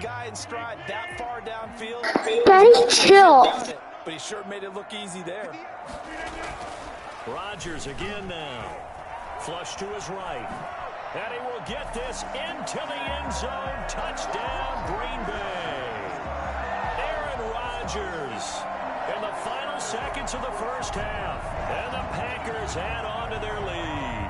guy in stride that far downfield. Daddy, chill. But he sure made it look easy there. Rodgers again now. Flush to his right. And he will get this into the end zone. Touchdown, Green Bay. Aaron Rodgers in the final seconds of the first half. And the Packers add on to their lead.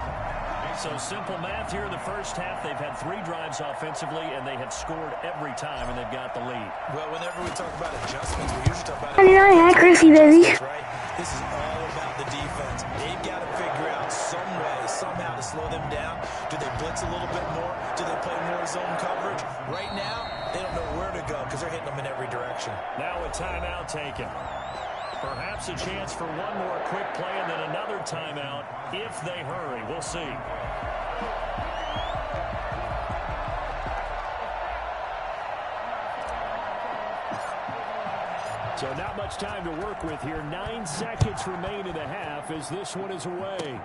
So simple math here in the first half. They've had 3 drives offensively, and they have scored every time, and they've got the lead. Well, whenever we talk about adjustments, we usually talk about 99 accuracy, baby. Right? This is all about the defense. They've got to figure out some way, somehow to slow them down. Do they blitz a little bit more? Do they play more zone coverage? Right now, they don't know where to go because they're hitting them in every direction. Now a timeout taken. Perhaps a chance for one more quick play and then another timeout if they hurry. We'll see. So not much time to work with here. 9 seconds remain in the half as this one is away.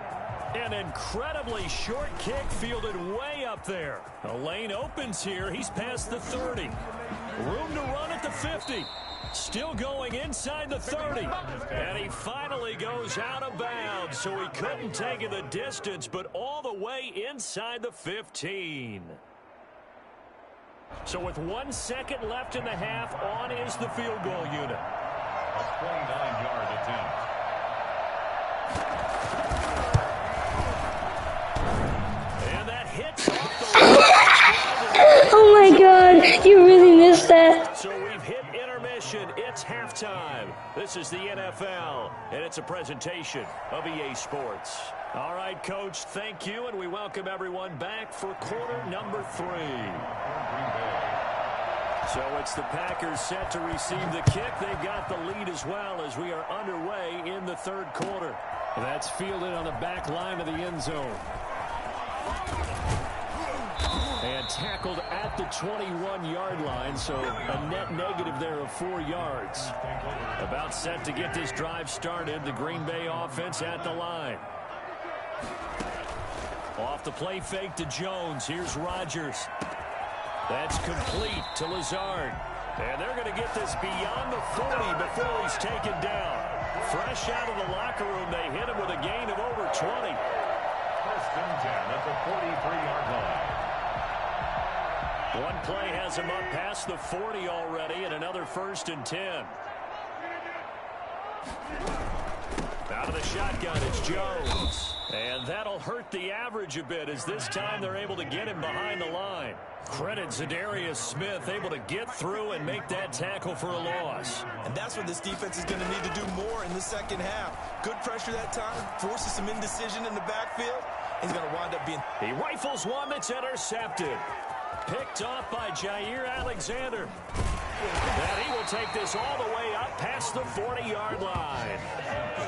An incredibly short kick fielded way up there. The lane opens here. He's past the 30. Room to run at the 50. Still going inside the 30. And he finally goes out of bounds. So he couldn't take it the distance, but all the way inside the 15. So with 1 second left in the half, on is the field goal unit. A 29-yard attempt. And that hits off the Oh my God, you really missed that. So we've hit intermission. It's halftime. This is the NFL, and it's a presentation of EA Sports. All right, Coach, thank you, and we welcome everyone back for quarter number 3. So it's the Packers set to receive the kick. They've got the lead as well as we are underway in the third quarter. That's fielded on the back line of the end zone. And tackled at the 21-yard line, so a net negative there of 4 yards. About set to get this drive started, the Green Bay offense at the line. Off the play fake to Jones. Here's Rodgers. That's complete to Lazard. And they're going to get this beyond the 40 before he's taken down. Fresh out of the locker room, they hit him with a gain of over 20. First and 10 at the 43-yard line. One play has him up past the 40 already, and another first and 10. Out of the shotgun, it's Jones. And that'll hurt the average a bit as this time they're able to get him behind the line. Credit Zadarius Smith, able to get through and make that tackle for a loss. And that's what this defense is going to need to do more in the second half. Good pressure that time, forces some indecision in the backfield. He's going to wind up being... He rifles one that's intercepted. Picked off by Jair Alexander. And he will take this all the way up past the 40-yard line.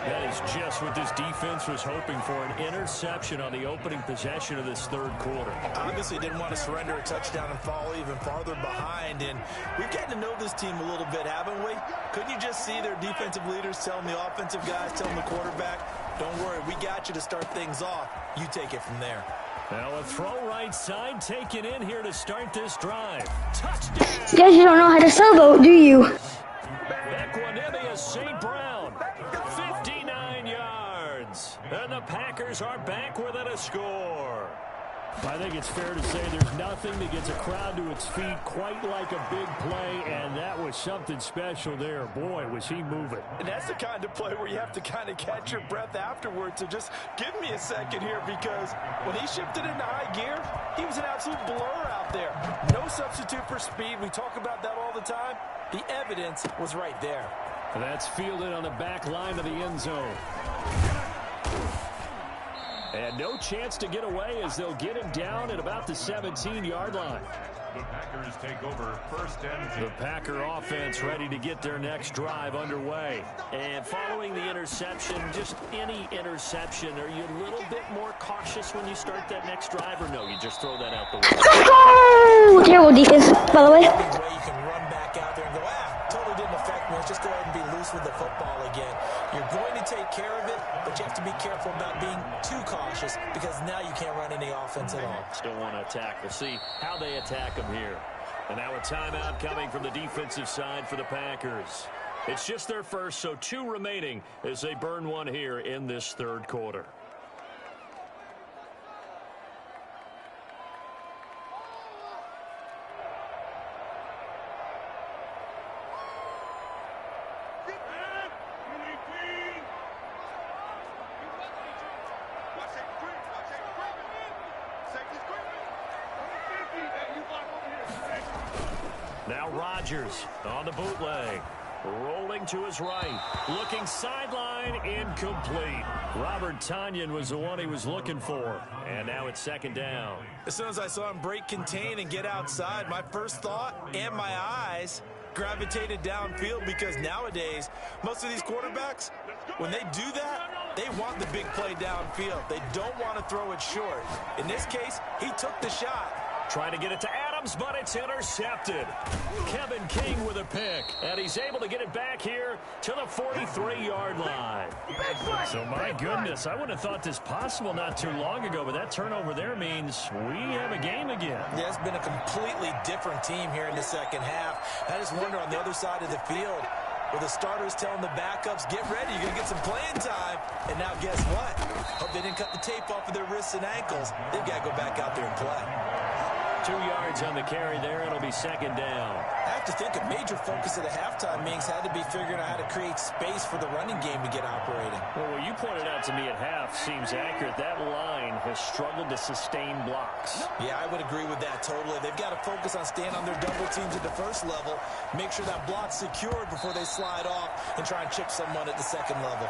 That is just what this defense was hoping for, an interception on the opening possession of this third quarter. Obviously didn't want to surrender a touchdown and fall even farther behind. And we've gotten to know this team a little bit, haven't we? Couldn't you just see their defensive leaders telling the offensive guys, telling the quarterback, don't worry, we got you to start things off. You take it from there. Now a throw right side taken in here to start this drive. Touchdown! Guys, you don't know how to sailboat, do you? Equanimeous St. Brown, 59 yards. And the Packers are back within a score. I think it's fair to say there's nothing that gets a crowd to its feet quite like a big play, and that was something special there. Boy, was he moving. And that's the kind of play where you have to kind of catch your breath afterwards. So just give me a second here, because when he shifted into high gear, he was an absolute blur out there. No substitute for speed. We talk about that all the time. The evidence was right there. And that's fielded on the back line of the end zone. And no chance to get away as they'll get him down at about the 17-yard line. The Packers take over first and 10. The Packer offense ready to get their next drive underway. And following the interception, just any interception, are you a little bit more cautious when you start that next drive, or no, you just throw that out the window? Oh, terrible defense, by the way. You can run back out there and go, totally didn't affect me. Let's just go ahead and be loose with the football again. You're going to take care of it, but you have to be careful about being too cautious, because now you can't run any offense at all. Still want to attack. We'll see how they attack him here. And now a timeout coming from the defensive side for the Packers. It's just their first, so 2 remaining as they burn one here in this third quarter. Now Rodgers on the bootleg. Rolling to his right. Looking sideline, incomplete. Robert Tonyan was the one he was looking for. And now it's second down. As soon as I saw him break contain and get outside, my first thought and my eyes gravitated downfield, because nowadays, most of these quarterbacks, when they do that, they want the big play downfield. They don't want to throw it short. In this case, he took the shot. Trying to get it to Adams, but it's intercepted. Kevin King with a pick, and he's able to get it back here to the 43-yard line. So, my goodness, I wouldn't have thought this possible not too long ago, but that turnover there means we have a game again. Yeah, it's been a completely different team here in the second half. I just wonder on the other side of the field, with the starters telling the backups, get ready, you're going to get some playing time. And now guess what? Hope they didn't cut the tape off of their wrists and ankles. They've got to go back out there and play. 2 yards on the carry there. It'll be second down. I have to think a major focus of the halftime meetings had to be figuring out how to create space for the running game to get operating. Well, what you pointed out to me at half seems accurate. That line has struggled to sustain blocks. Yeah, I would agree with that totally. They've got to focus on staying on their double teams at the first level, make sure that block's secured before they slide off and try and chip someone at the second level.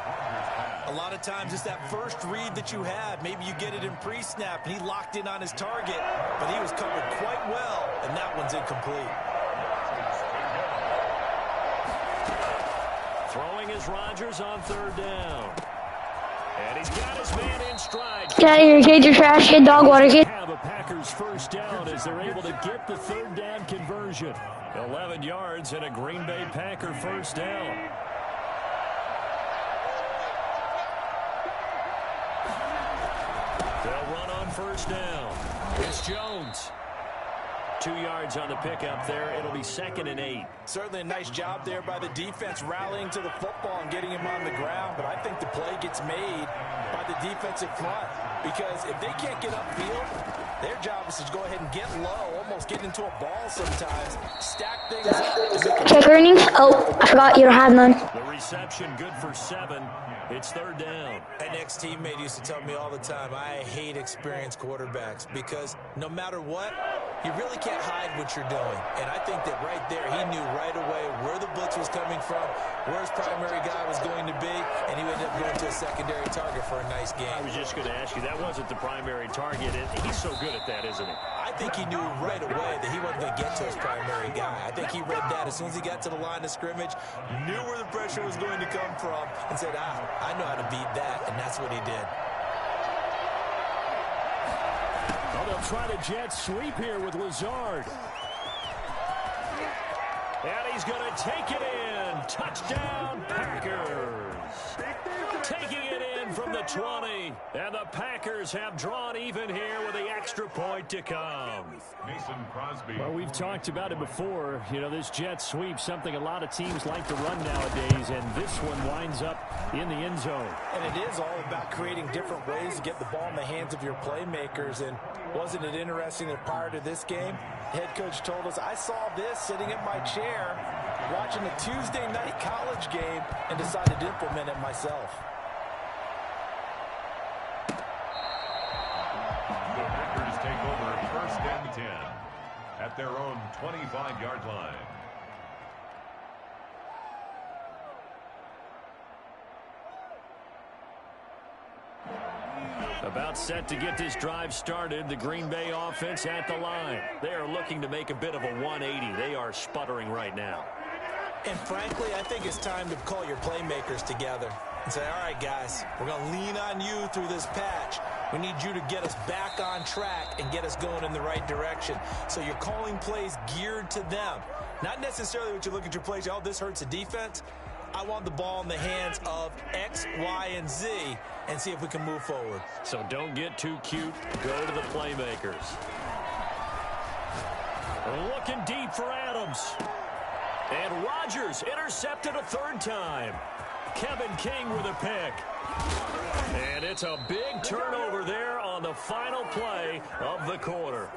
A lot of times it's that first read that you had. Maybe you get it in pre-snap and he locked in on his target, but he was covered quite well, and that one's incomplete. Throwing is Rodgers on third down. And he's got his man in stride. Get out of here, kid. You're trash. Get dog water, kid. Have a Packers first down as they're able to get the third down conversion. 11 yards and a Green Bay Packer first down. They'll run on first down. It's Jones. 2 yards on the pickup there. It'll be 2nd and 8. Certainly a nice job there by the defense rallying to the football and getting him on the ground. But I think the play gets made by the defensive front, because if they can't get upfield, their job is to go ahead and get low, almost get into a ball sometimes, stack things up. Check earnings. Oh, I forgot you don't have none. The reception good for 7. It's third down. An ex-teammate used to tell me all the time, I hate experienced quarterbacks, because no matter what, you really can't hide what you're doing. And I think that right there, he knew right away where the blitz was coming from, where his primary guy was going to be, and he ended up going to a secondary target for a nice game. I was just going to ask you, that wasn't the primary target, and he's so good at that, isn't he? I think he knew right away that he wasn't going to get to his primary guy. I think he read that as soon as he got to the line of scrimmage, knew where the pressure was going to come from, and said, I know how to beat that, and that's what he did. Well, they'll try to jet sweep here with Lazard. And he's going to take it in. Touchdown, Packers. Taking it in from the 20. And the Packers have drawn even here with the extra point to come. Mason Crosby. Well, we've talked about it before. You know, this jet sweep, something a lot of teams like to run nowadays, and this one winds up in the end zone. And it is all about creating different ways to get the ball in the hands of your playmakers. And wasn't it interesting that prior to this game, the head coach told us, I saw this sitting in my chair watching a Tuesday night college game and decided to implement it myself. The Packers take over first and 10 at their own 25-yard line. About set to get this drive started. The Green Bay offense at the line. They are looking to make a bit of a 180. They are sputtering right now. And frankly, I think it's time to call your playmakers together and say, all right, guys, we're going to lean on you through this patch. We need you to get us back on track and get us going in the right direction. So you're calling plays geared to them. Not necessarily what you look at your plays, oh, this hurts the defense. I want the ball in the hands of X, Y, and Z and see if we can move forward. So don't get too cute. Go to the playmakers. Looking deep for Adams. And Rodgers intercepted a third time. Kevin King with a pick. And it's a big turnover there on the final play of the quarter.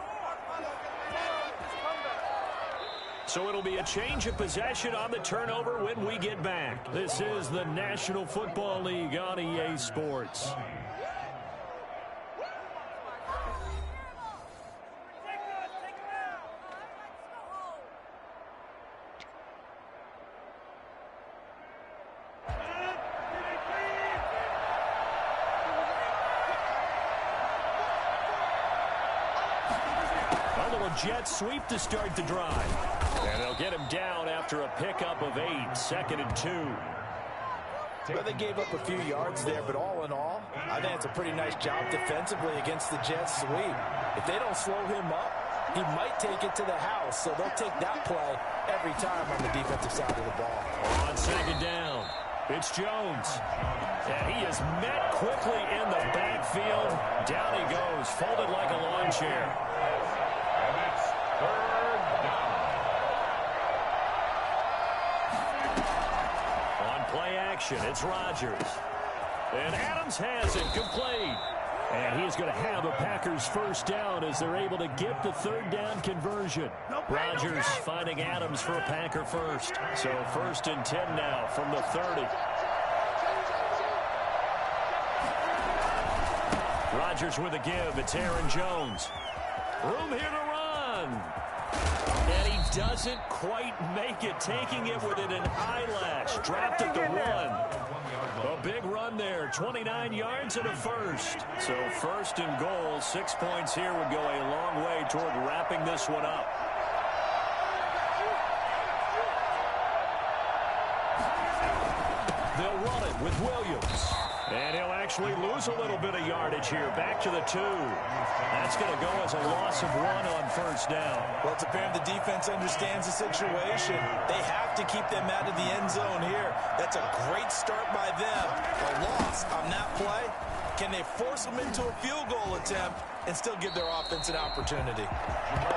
So it'll be a change of possession on the turnover when we get back. This is the National Football League on EA Sports. Jet sweep to start the drive. And they'll get him down after a pickup of 8, 2nd and 2. Well, they gave up a few yards there, but all in all, I think it's a pretty nice job defensively against the Jets sweep. If they don't slow him up, he might take it to the house, so they'll take that play every time on the defensive side of the ball. On 2nd down, it's Jones. And he is met quickly in the backfield. Down he goes, folded like a lawn chair. It's Rodgers. And Adams has it complete. And he's going to have a Packers first down as they're able to get the 3rd down conversion. Rodgers finding Adams for a Packer first. So 1st and 10 now from the 30. Rodgers with a give. It's Aaron Jones. Room here to run. And he doesn't quite make it, taking it within an eyelash. Dropped at the 1. A big run there, 29 yards and a first. So 1st and goal, 6 points here would go a long way toward wrapping this one up. They'll run it with Williams. And he'll actually lose a little bit of yardage here. Back to the 2. That's going to go as a loss of 1 on 1st down. Well, it's apparent the defense understands the situation. They have to keep them out of the end zone here. That's a great start by them. A loss on that play. Can they force them into a field goal attempt and still give their offense an opportunity?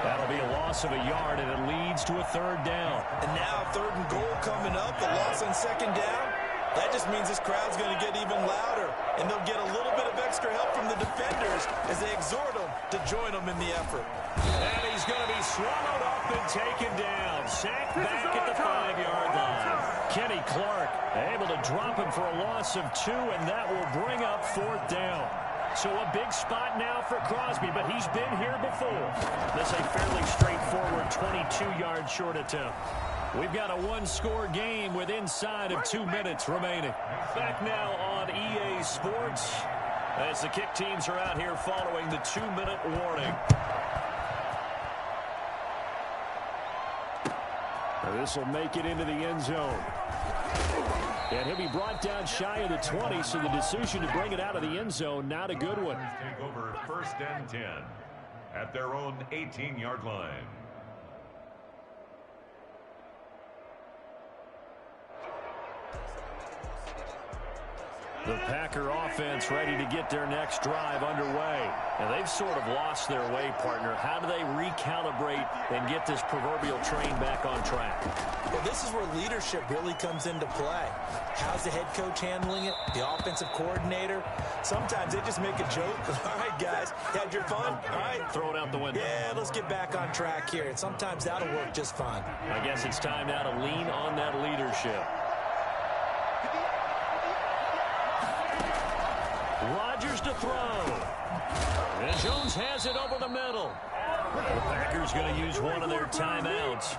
That'll be a loss of a yard, and it leads to a 3rd down. And now 3rd and goal coming up. The loss on 2nd down. That just means this crowd's going to get even louder, and they'll get a little bit of extra help from the defenders as they exhort them to join them in the effort. And he's going to be swallowed up and taken down. Sacked back at the 5-yard line. Kenny Clark able to drop him for a loss of 2, and that will bring up 4th down. So a big spot now for Crosby, but he's been here before. This is a fairly straightforward 22-yard short attempt. We've got a 1-score game with inside of 2 minutes remaining. Back now on EA Sports as the kick teams are out here following the 2-minute warning. This will make it into the end zone. And he'll be brought down shy of the 20, so the decision to bring it out of the end zone, not a good one. Take over 1st and 10 at their own 18-yard line. The Packer offense ready to get their next drive underway. And they've sort of lost their way, partner. How do they recalibrate and get this proverbial train back on track? Well, this is where leadership really comes into play. How's the head coach handling it? The offensive coordinator? Sometimes they just make a joke. All right, guys, had your fun? All right. Throw it out the window. Yeah, let's get back on track here. And sometimes that'll work just fine. I guess it's time now to lean on that leadership. Rodgers to throw. And Jones has it over the middle. The Packers going to use one of their timeouts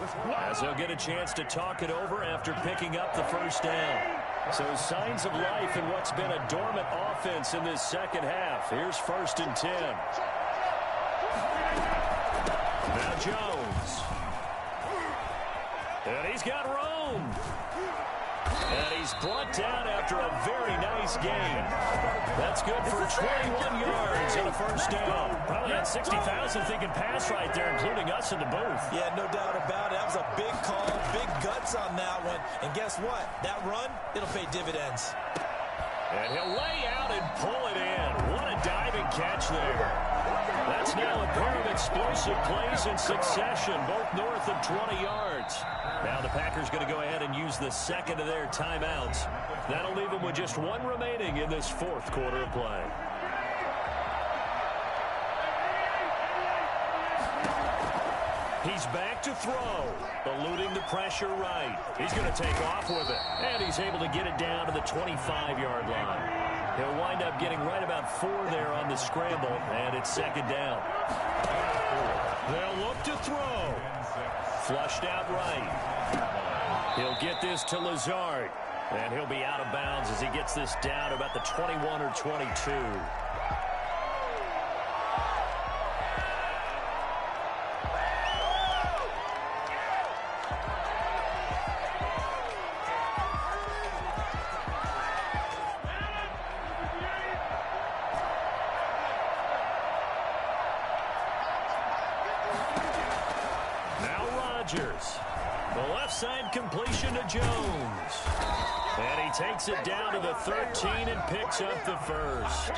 as they'll get a chance to talk it over after picking up the 1st down. So signs of life in what's been a dormant offense in this 2nd half. Here's 1st and 10. Now Jones. And he's got Rome. And he's brought down after a very nice game. That's good for 21 yards and a 1st down. Probably had 60,000 thinking pass right there, including us in the booth. Yeah, no doubt about it. That was a big call, big guts on that one. And guess what? That run, it'll pay dividends. And he'll lay out and pull it in. What a diving catch there. That's now a pair of explosive plays in succession, both north of 20 yards. Now the Packers going to go ahead and use the second of their timeouts. That'll leave them with just one remaining in this fourth quarter of play. He's back to throw, eluding the pressure right. He's going to take off with it, and he's able to get it down to the 25-yard line. He'll wind up getting right about 4 there on the scramble, and it's second down. They'll look to throw. Flushed out right. He'll get this to Lazard, and he'll be out of bounds as he gets this down to about the 21 or 22. The left side completion to Jones. And he takes it down to the 13 and picks up the first.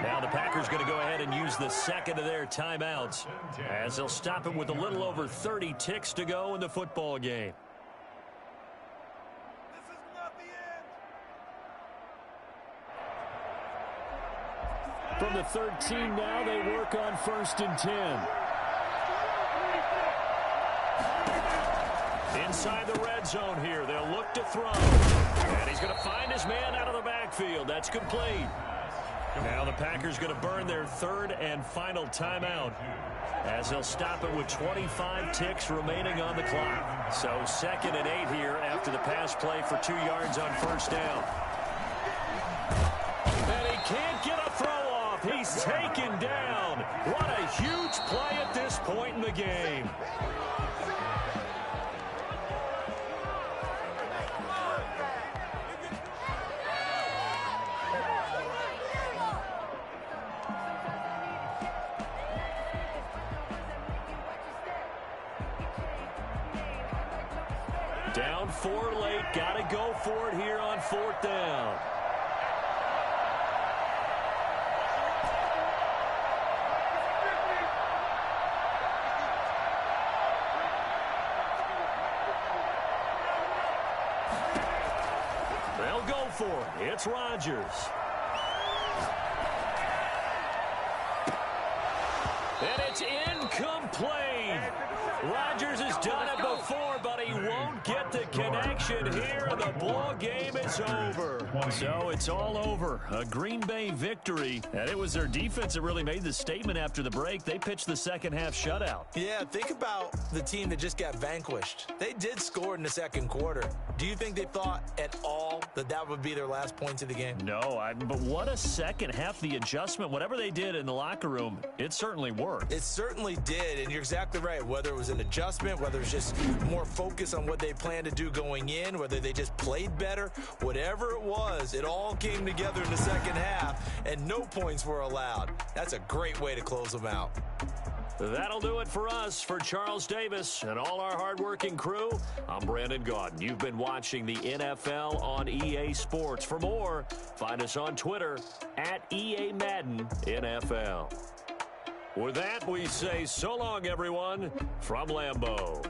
Now the Packers going to go ahead and use the second of their timeouts as they'll stop it with a little over 30 ticks to go in the football game. From the 13 now, they work on 1st and 10. Inside the red zone here, they'll look to throw. And he's going to find his man out of the backfield. That's complete. Now the Packers going to burn their third and final timeout as they'll stop it with 25 ticks remaining on the clock. So 2nd and 8 here after the pass play for 2 yards on 1st down. And he can't get a throw off. He's taken down. What a huge play at this point in the game. Down 4 late, got to go for it here on 4th down. They'll go for it. It's Rodgers. And it's incomplete. Rodgers has done it before, but he won't get the connection here, and the ball game is over. So it's all over. A Green Bay victory, and it was their defense that really made the statement after the break. They pitched the second half shutout. Yeah, think about the team that just got vanquished. They did score in the second quarter. Do you think they thought at all that that would be their last points of the game? No, but what a second half. The adjustment, whatever they did in the locker room, it certainly worked. It certainly did, and you're exactly right. Whether it was an adjustment, whether it was just more focus on what they planned to do going in, whether they just played better, whatever it was, it all came together in the second half, and no points were allowed. That's a great way to close them out. That'll do it for us. For Charles Davis and all our hardworking crew, I'm Brandon Gaudin. You've been watching the NFL on EA Sports. For more, find us on Twitter at EA Madden NFL. With that, we say so long, everyone, from Lambeau.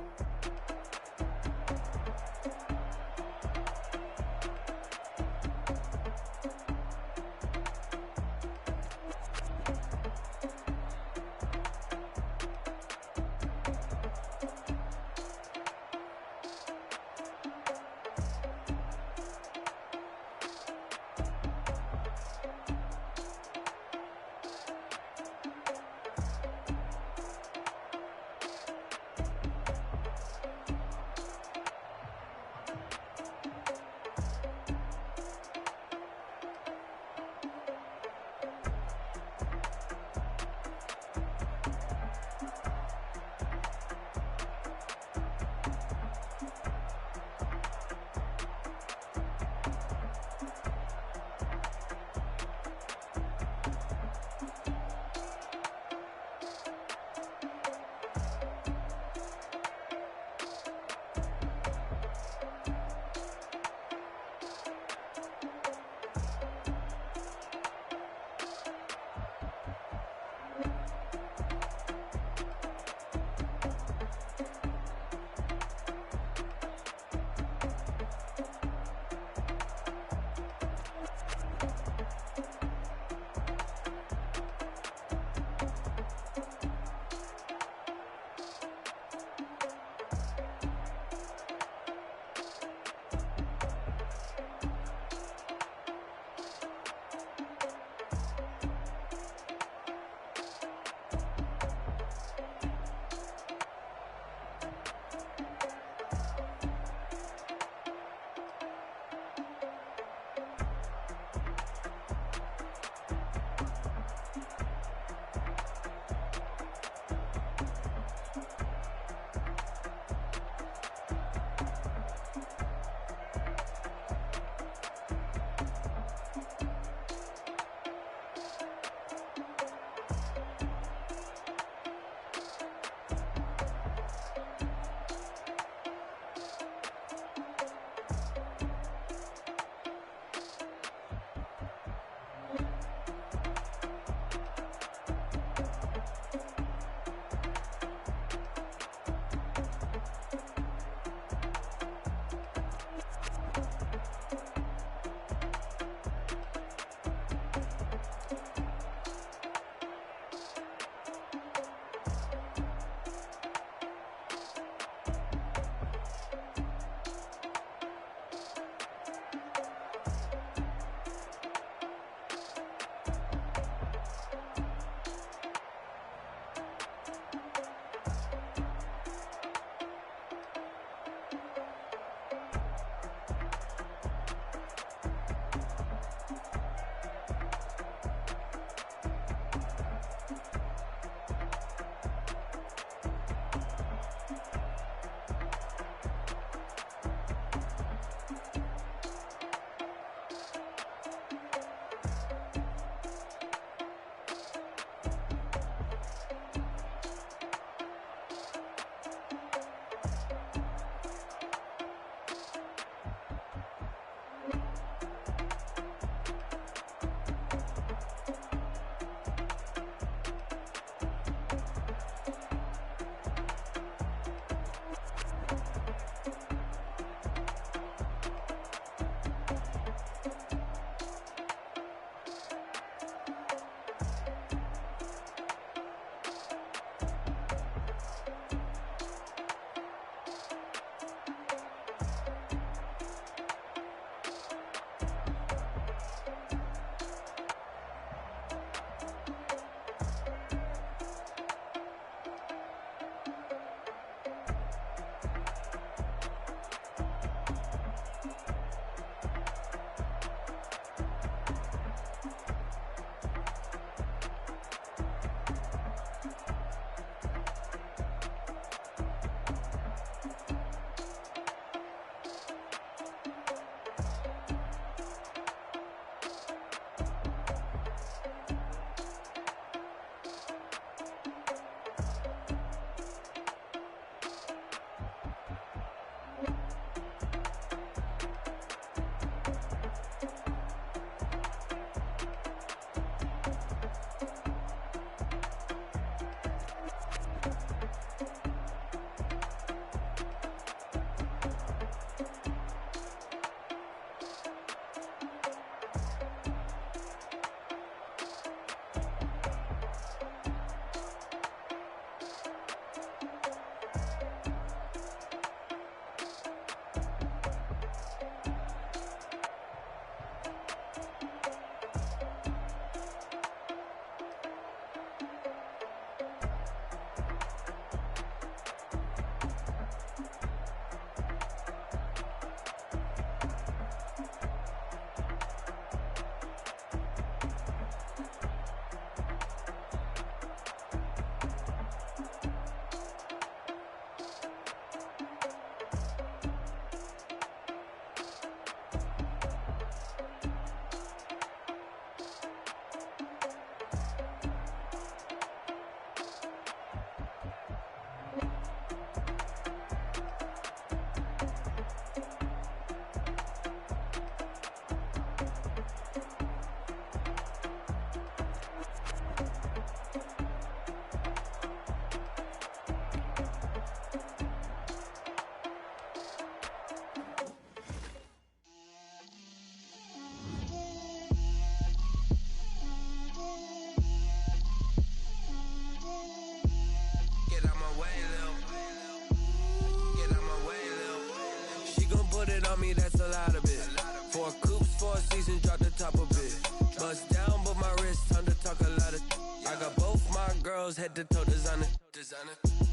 on me, that's a lot of it. 4 coops, 4 seasons, drop the top a bit. Bust down, but my wrist, time to talk a lot of. I got both my girls, head to toe designer.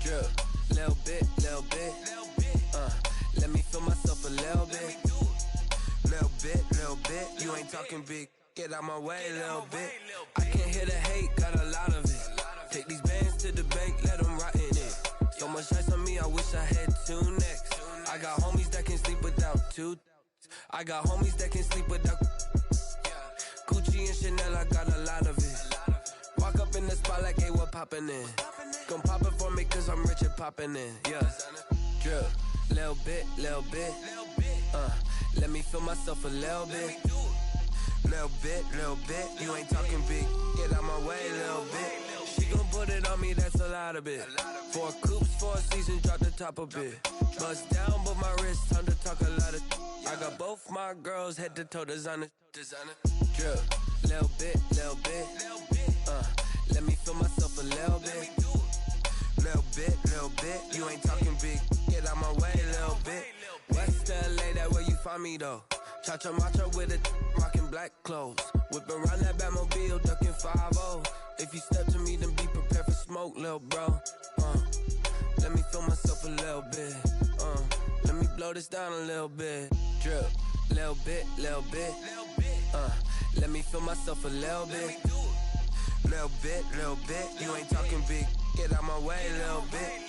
Drip, little bit. Let me feel myself a little bit. Little bit. You ain't talking big. Get out my way, little bit. I can't hear the hate, got a lot of it. Take these bands to the bank, let them rot in it. So much ice on me, I wish I had 2 necks. I got homies that can sleep without 2. I got homies that can sleep without. Gucci and Chanel, I got a lot of it. Walk up in the spot like, hey, what poppin' in? Gon' pop it for me cause I'm rich and poppin' in. Yeah, drip, little bit. Let me feel myself a little bit. Little bit. You ain't talking big. Get out my way, little bit. She gon' put it on me, that's a lot of it. 4 coops, 4 seasons, drop the top a bit. Bust down, but my wrist, time to talk a lot of. I got both my girls, head to toe designer. Drip, little bit. Let me feel myself a little bit. Little bit. You ain't talking big. Get out my way, little bit. West LA, that where you find me though. Cha-cha macha with it, rockin' black clothes. Whip around that Batmobile, duckin' 5-0. If you step to me, then be prepared for smoke, lil' bro. Let me feel myself a little bit. Let me blow this down a little bit. Drip, little bit. Let me feel myself a little bit. Little bit. You ain't talking big. Get out my way, little bit.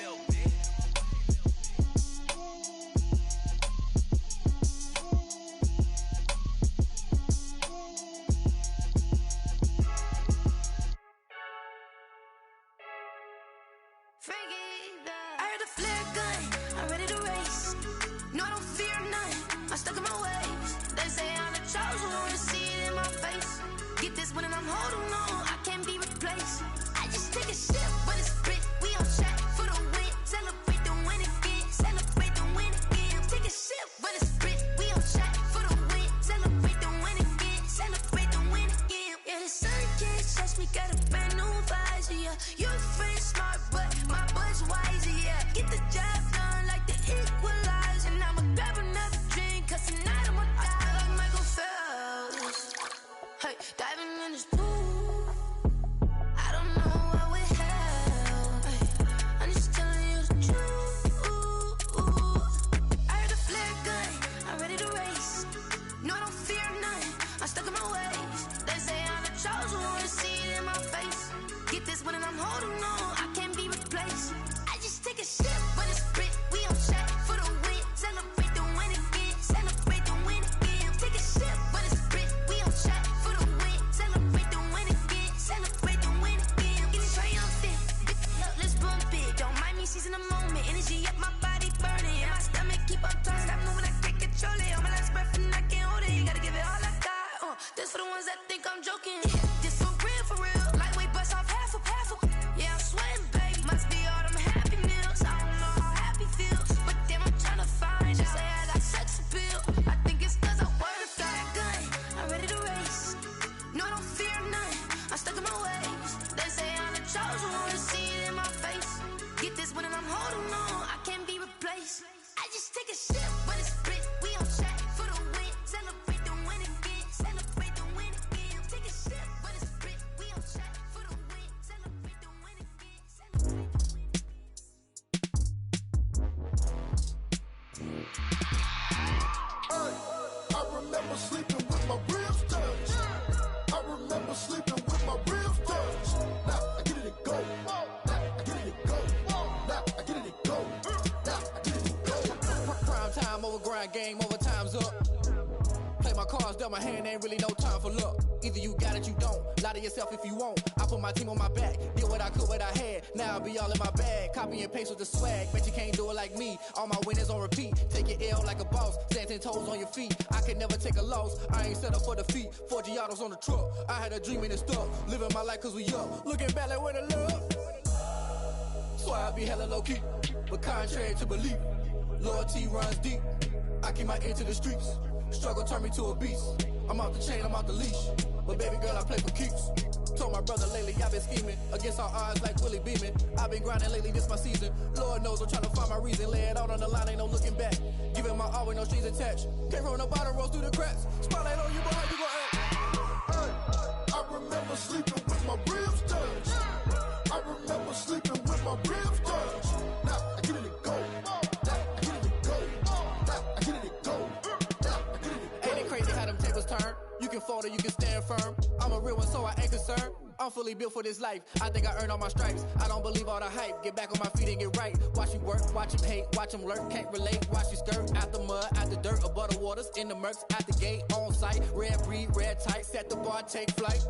Game over, time's up. Play my cards, dealt my hand, ain't really no time for luck. Either you got it, you don't. Lie to yourself if you won't. I put my team on my back, did what I could, what I had. Now I'll be all in my bag. Copy and paste with the swag. Bet you can't do it like me. All my winners on repeat. Take your L like a boss. Stand 10 toes on your feet. I can never take a loss. I ain't set up for defeat. 4 Giottos on the truck. I had a dream and it's stuck. Living my life cause we up. Looking back like where the love. So I be hella low key. But contrary to belief, loyalty runs deep. I keep my ear to the streets. Struggle turned me to a beast. I'm off the chain, I'm off the leash. But baby girl, I play for keeps. Told my brother lately, I've been scheming. Against all odds like Willie Beeman. I've been grinding lately, this my season. Lord knows I'm trying to find my reason. Lay it out on the line, ain't no looking back. Giving my always no strings attached. Came from the bottom, rose through the cracks. Spotlight on you, but how you gon' act? Hey, I remember sleeping with my ribs touched. I remember sleeping with my ribs touched. Now I get it to go. Now I get it to go. Now I get it to go. Now I get it to go. Ain't it crazy how them tables turn? You can fold or you can stand firm. I'm a real one, so I ain't concerned. I'm fully built for this life. I think I earned all my stripes. I don't believe all the hype. Get back on my feet and get right. Watch you work, watch him hate, watch him lurk. Can't relate, watch you skirt. Out the mud, out the dirt, above the waters, in the murks, at the gate, on site. Red breed, red tight, set the bar, take flight.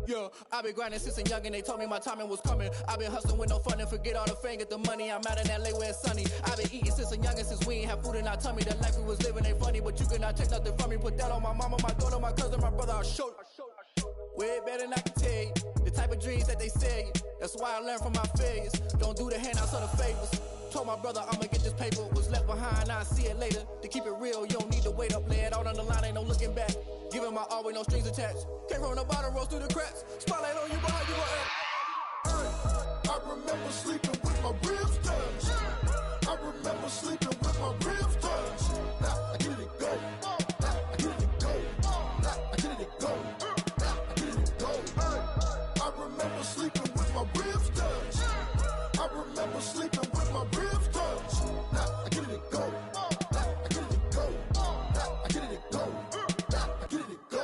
Yeah, I been grinding since a youngin', they told me my timing was coming. I been hustling with no fun and forget all the fame, get the money. I'm out in LA where it's sunny. I been eating since a youngin', since we ain't have food in our tummy. The life we was living ain't funny, but you cannot take nothing from me. Put that on my mama, my daughter, my cousin, my brother, I'll show you. Way better than I can tell you. The type of dreams that they sell you. That's why I learned from my failures. Don't do the handouts or the favors. Told my brother I'ma get this paper. Was left behind, I'll see it later. To keep it real, you don't need to wait up. Lay it out on the line, ain't no looking back. Giving my all with no strings attached. Came from the bottom, rose through the cracks. Spotlight on you, but how you gon' act? Hey, I remember sleeping with my ribs touched. I remember sleeping with my ribs touched. Now I get it to go. Now I get it to go. Now I get it to go. Now I get it to go. Hey, I remember sleeping with my ribs touched. I remember sleeping with my ribs touched. Now I get it to go. Now I get it to go. Now I get it to go. Now I get it to go.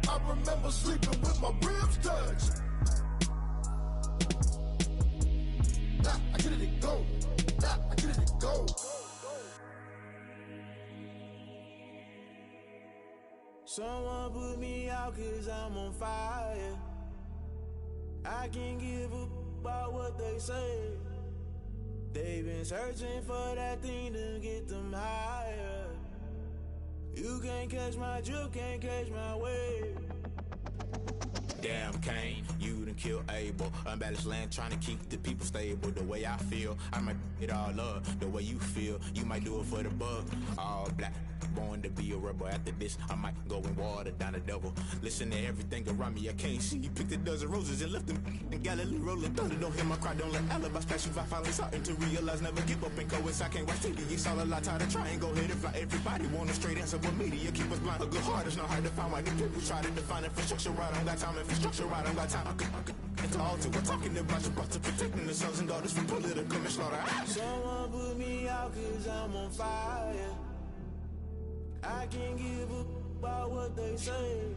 I remember sleeping with my ribs touched. Now I get it to go. Now I get it to go. Someone put me out 'cause I'm on fire. I can't give up about what they say. They've been searching for that thing to get them higher. You can't catch my drift, can't catch my wave. Damn, Kane, you done killed Abel. Unbalanced land, trying to keep the people stable. The way I feel, I might it all up. The way you feel, you might do it for the buck. All black, born to be a rebel. After this, I might go and water down the devil. Listen to everything around me, I can't see. You picked a dozen roses and left them in Galilee rolling thunder. Don't hear my cry, don't let alibis pass you. I finally starting to realize, never give up and coincide. Can't watch TV, it's all a lot. Tired of trying, go ahead and fly. Everybody want a straight answer, but media keep us blind. A good heart is not hard to find. Why do people try to define infrastructure right? I don't got time, infrastructure right, I don't got time. It's all to we're talking about your to protecting the sons and daughters from political manslaughter. Someone put me out 'cause I'm on fire. I can't give up about what they say.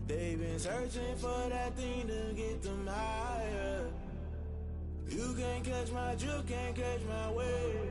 They've been searching for that thing to get them higher. You can't catch my drift, can't catch my wave.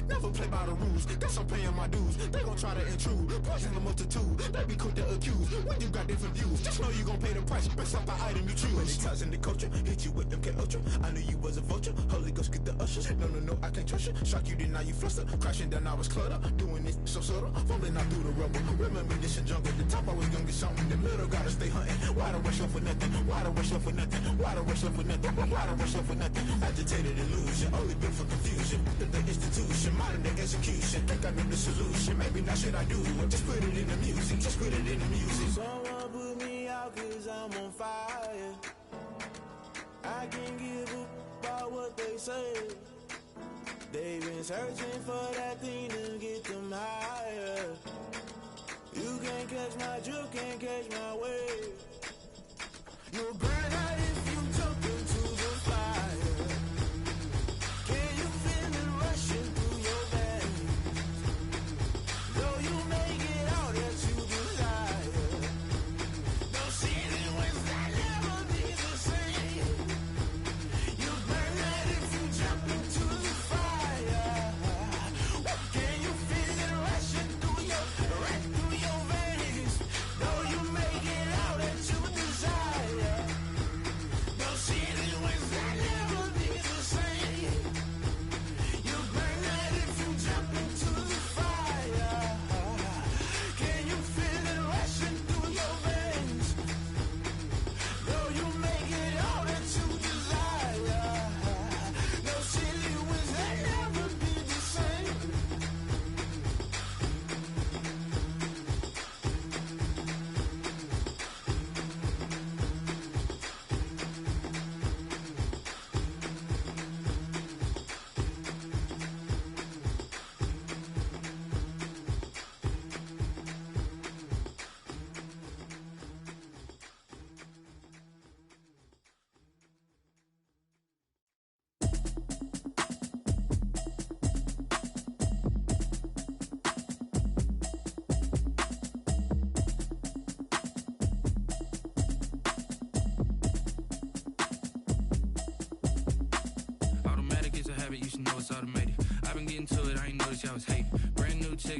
Never play by the rules, guess I'm paying my dues. They gon' try to intrude, poison the multitude. They be quick to accuse, when you got different views. Just know you gon' pay the price, based off the item you choose. Many times in the culture, hit you with them K Ultra. I knew you was a vulture, Holy Ghost get the ushers. No, I can't trust you. Shock you, then now you fluster. Crashing down, I was cluttered. Doing this so subtle, falling out through the rubble. Remember this in jungle, the top I was gonna get something. The middle gotta stay hunting. Why the rush left for nothing? Why the rush left for nothing? Why the rush left for nothing? Why the rush left for nothing? Agitated illusion, only built for confusion. The institution, modern day execution. Think I know the solution. Maybe not should I do it? Just put it in the music. Just put it in the music. Someone put me out 'cause I'm on fire. I can't give up about what they say. They've been searching for that thing to get them higher. You can't catch my drift, can't catch my wave. You'll burn out if you jump into the fire. Can you feel it rushing through your veins? Though you make it out that you desire. Don't see it when that never be the same. You burn out if you jump into the fire. Can you feel it rushing through your veins? Though you make it out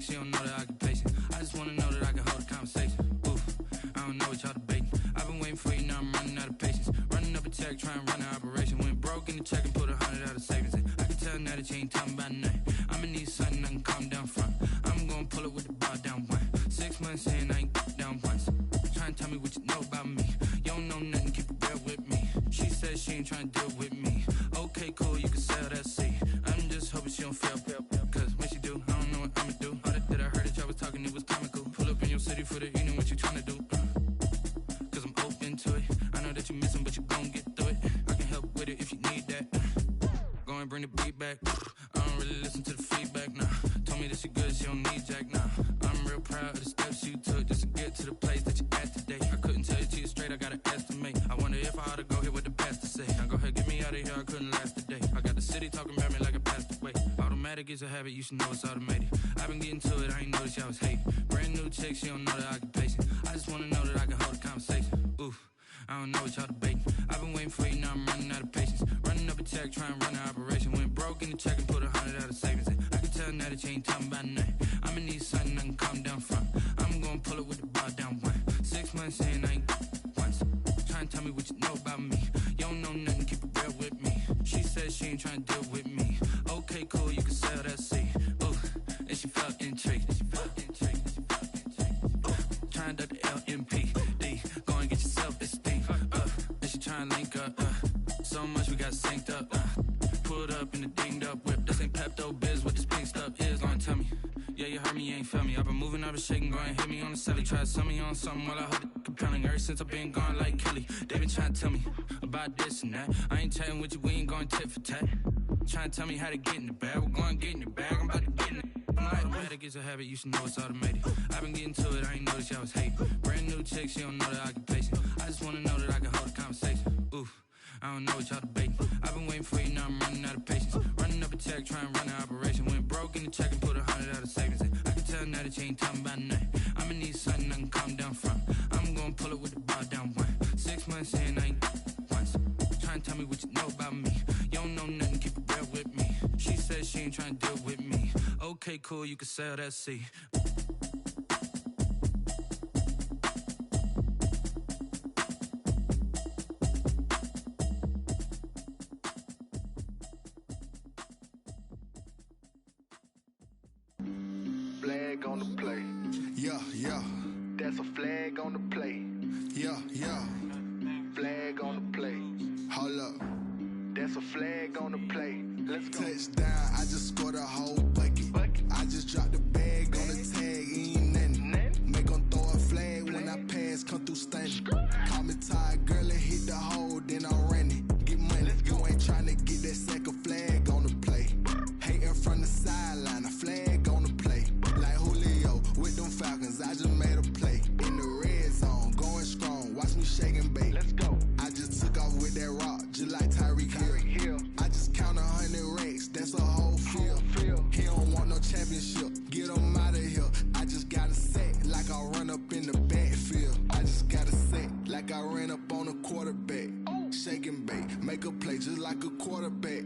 chick, she don't know that I can pace it. I just wanna know that I can hold a conversation. Oof, I don't know what y'all debating. I've been waiting for you, now I'm running out of patience. Running up a check, try and run an operation. Went broke in the check and put 100 out of savings in. I can tell now that you ain't talking about nothing. I'ma need something I can calm down front. I'm gonna pull it with the bar down one. 6 months in, I ain't down once. Try and tell me what you know about me. You don't know nothing, keep it real with me. She said she ain't trying to deal with me. Okay, cool, you can sell that seat. I'm just hoping she don't fail. Cause when she do, I don't know what I'ma do. All that I heard that y'all was talking, it was comical. Pull up in your city for the evening, what you trying to do? Cause I'm open to it. I know that you missing, but you gon' get through it. I can help with it if you need that. Go and bring the beat back. I don't really listen to the feedback, nah. Told me that she good, she don't need Jack, nah. I'm real proud of the steps you took just to get to the place that you at today. I couldn't tell you to you straight, I gotta estimate. I wonder if I ought to go here with the best to say. Now go ahead, get me out of here, I couldn't last a day. I got the city talking about me like I passed away. Automatic is a habit, you should know it's automated. I've been getting to it, I ain't noticed y'all was hating. Brand new chick, she don't know that I can pace it. I just wanna know that I can hold a conversation. Oof, I don't know what y'all debating. I've been waiting for you, now I'm running out of patience. Running up a check, try and run an operation. Went broke in the check and put 100 out of savings in. I can tell now that you ain't talking about nothing. I'ma need something I can calm down front. I'm gonna pull it with the bar down one. 6 months in, I ain't once. Try and tell me what you know about me. You don't know nothing, keep it real with me. She said she ain't trying to deal with me. Okay, cool, you can sell that seat. Ooh, and she felt intrigued. Try and duck the LMPD. Go and get your self-esteem up. And she try and link up. So much we got synced up. Pulled up in the dinged up whip. This ain't Pepto-Biz, what this pink stuff is. Go and tell me. Yeah, you heard me, you ain't felt me. I've been moving, I've been shaking, go and hit me on the celly. Try to sell me on something while I hold it compelling. Ever since I've been gone like Kelly, they been trying to tell me about this and that. I ain't chatting with you, we ain't going tit for tat. Trying to tell me how to get in the bag. We're going to get in the bag, I'm about to get in it. Automatic is a habit, you should know it's automated. I've been getting to it, I ain't noticed y'all was hating. Brand new chick, she don't know that I can pace it. I just wanna know that I can hold a conversation. Oof, I don't know what y'all debating. I've been waiting for you, now I'm running out of patience. Running up a check, try and run an operation. Went broke in the check and put 100 out of savings in. I can tell now that you ain't talking about nothing. I'ma need something I can calm down front. I'm gonna pull it with the bar down one. 6 months in, I ain't once. Try and tell me what you know about me. You don't know nothing, keep it real with me. She said she ain't trying to deal with me. Okay, cool, you can sell that seat. Flag on the play. Yeah, yeah. That's a flag on the play. Yeah, yeah. Flag on the play. Hold up. That's a flag on the play. Let's go. Touchdown, I just scored a whole bucket. I just dropped the bag on the tag, ain't nothing. Make 'em throw a flag when I pass, come through stunning. Call me tired, girl, and hit the hole, then I'm running. Get money, you ain't tryna get that second flag on the play. Hating from the sideline, a flag on the play. Like Julio with them Falcons, I just made a play. In the red zone, going strong, watch me shake and bake. Let's go. I just took off with that rock, just like Tyreek Hill. I just count 100 racks, that's a whole field. He don't want no championship, get him out of here. I just got a set, like I run up in the backfield. I just got a set, like I ran up on a quarterback. Shake and bake, make a play just like a quarterback.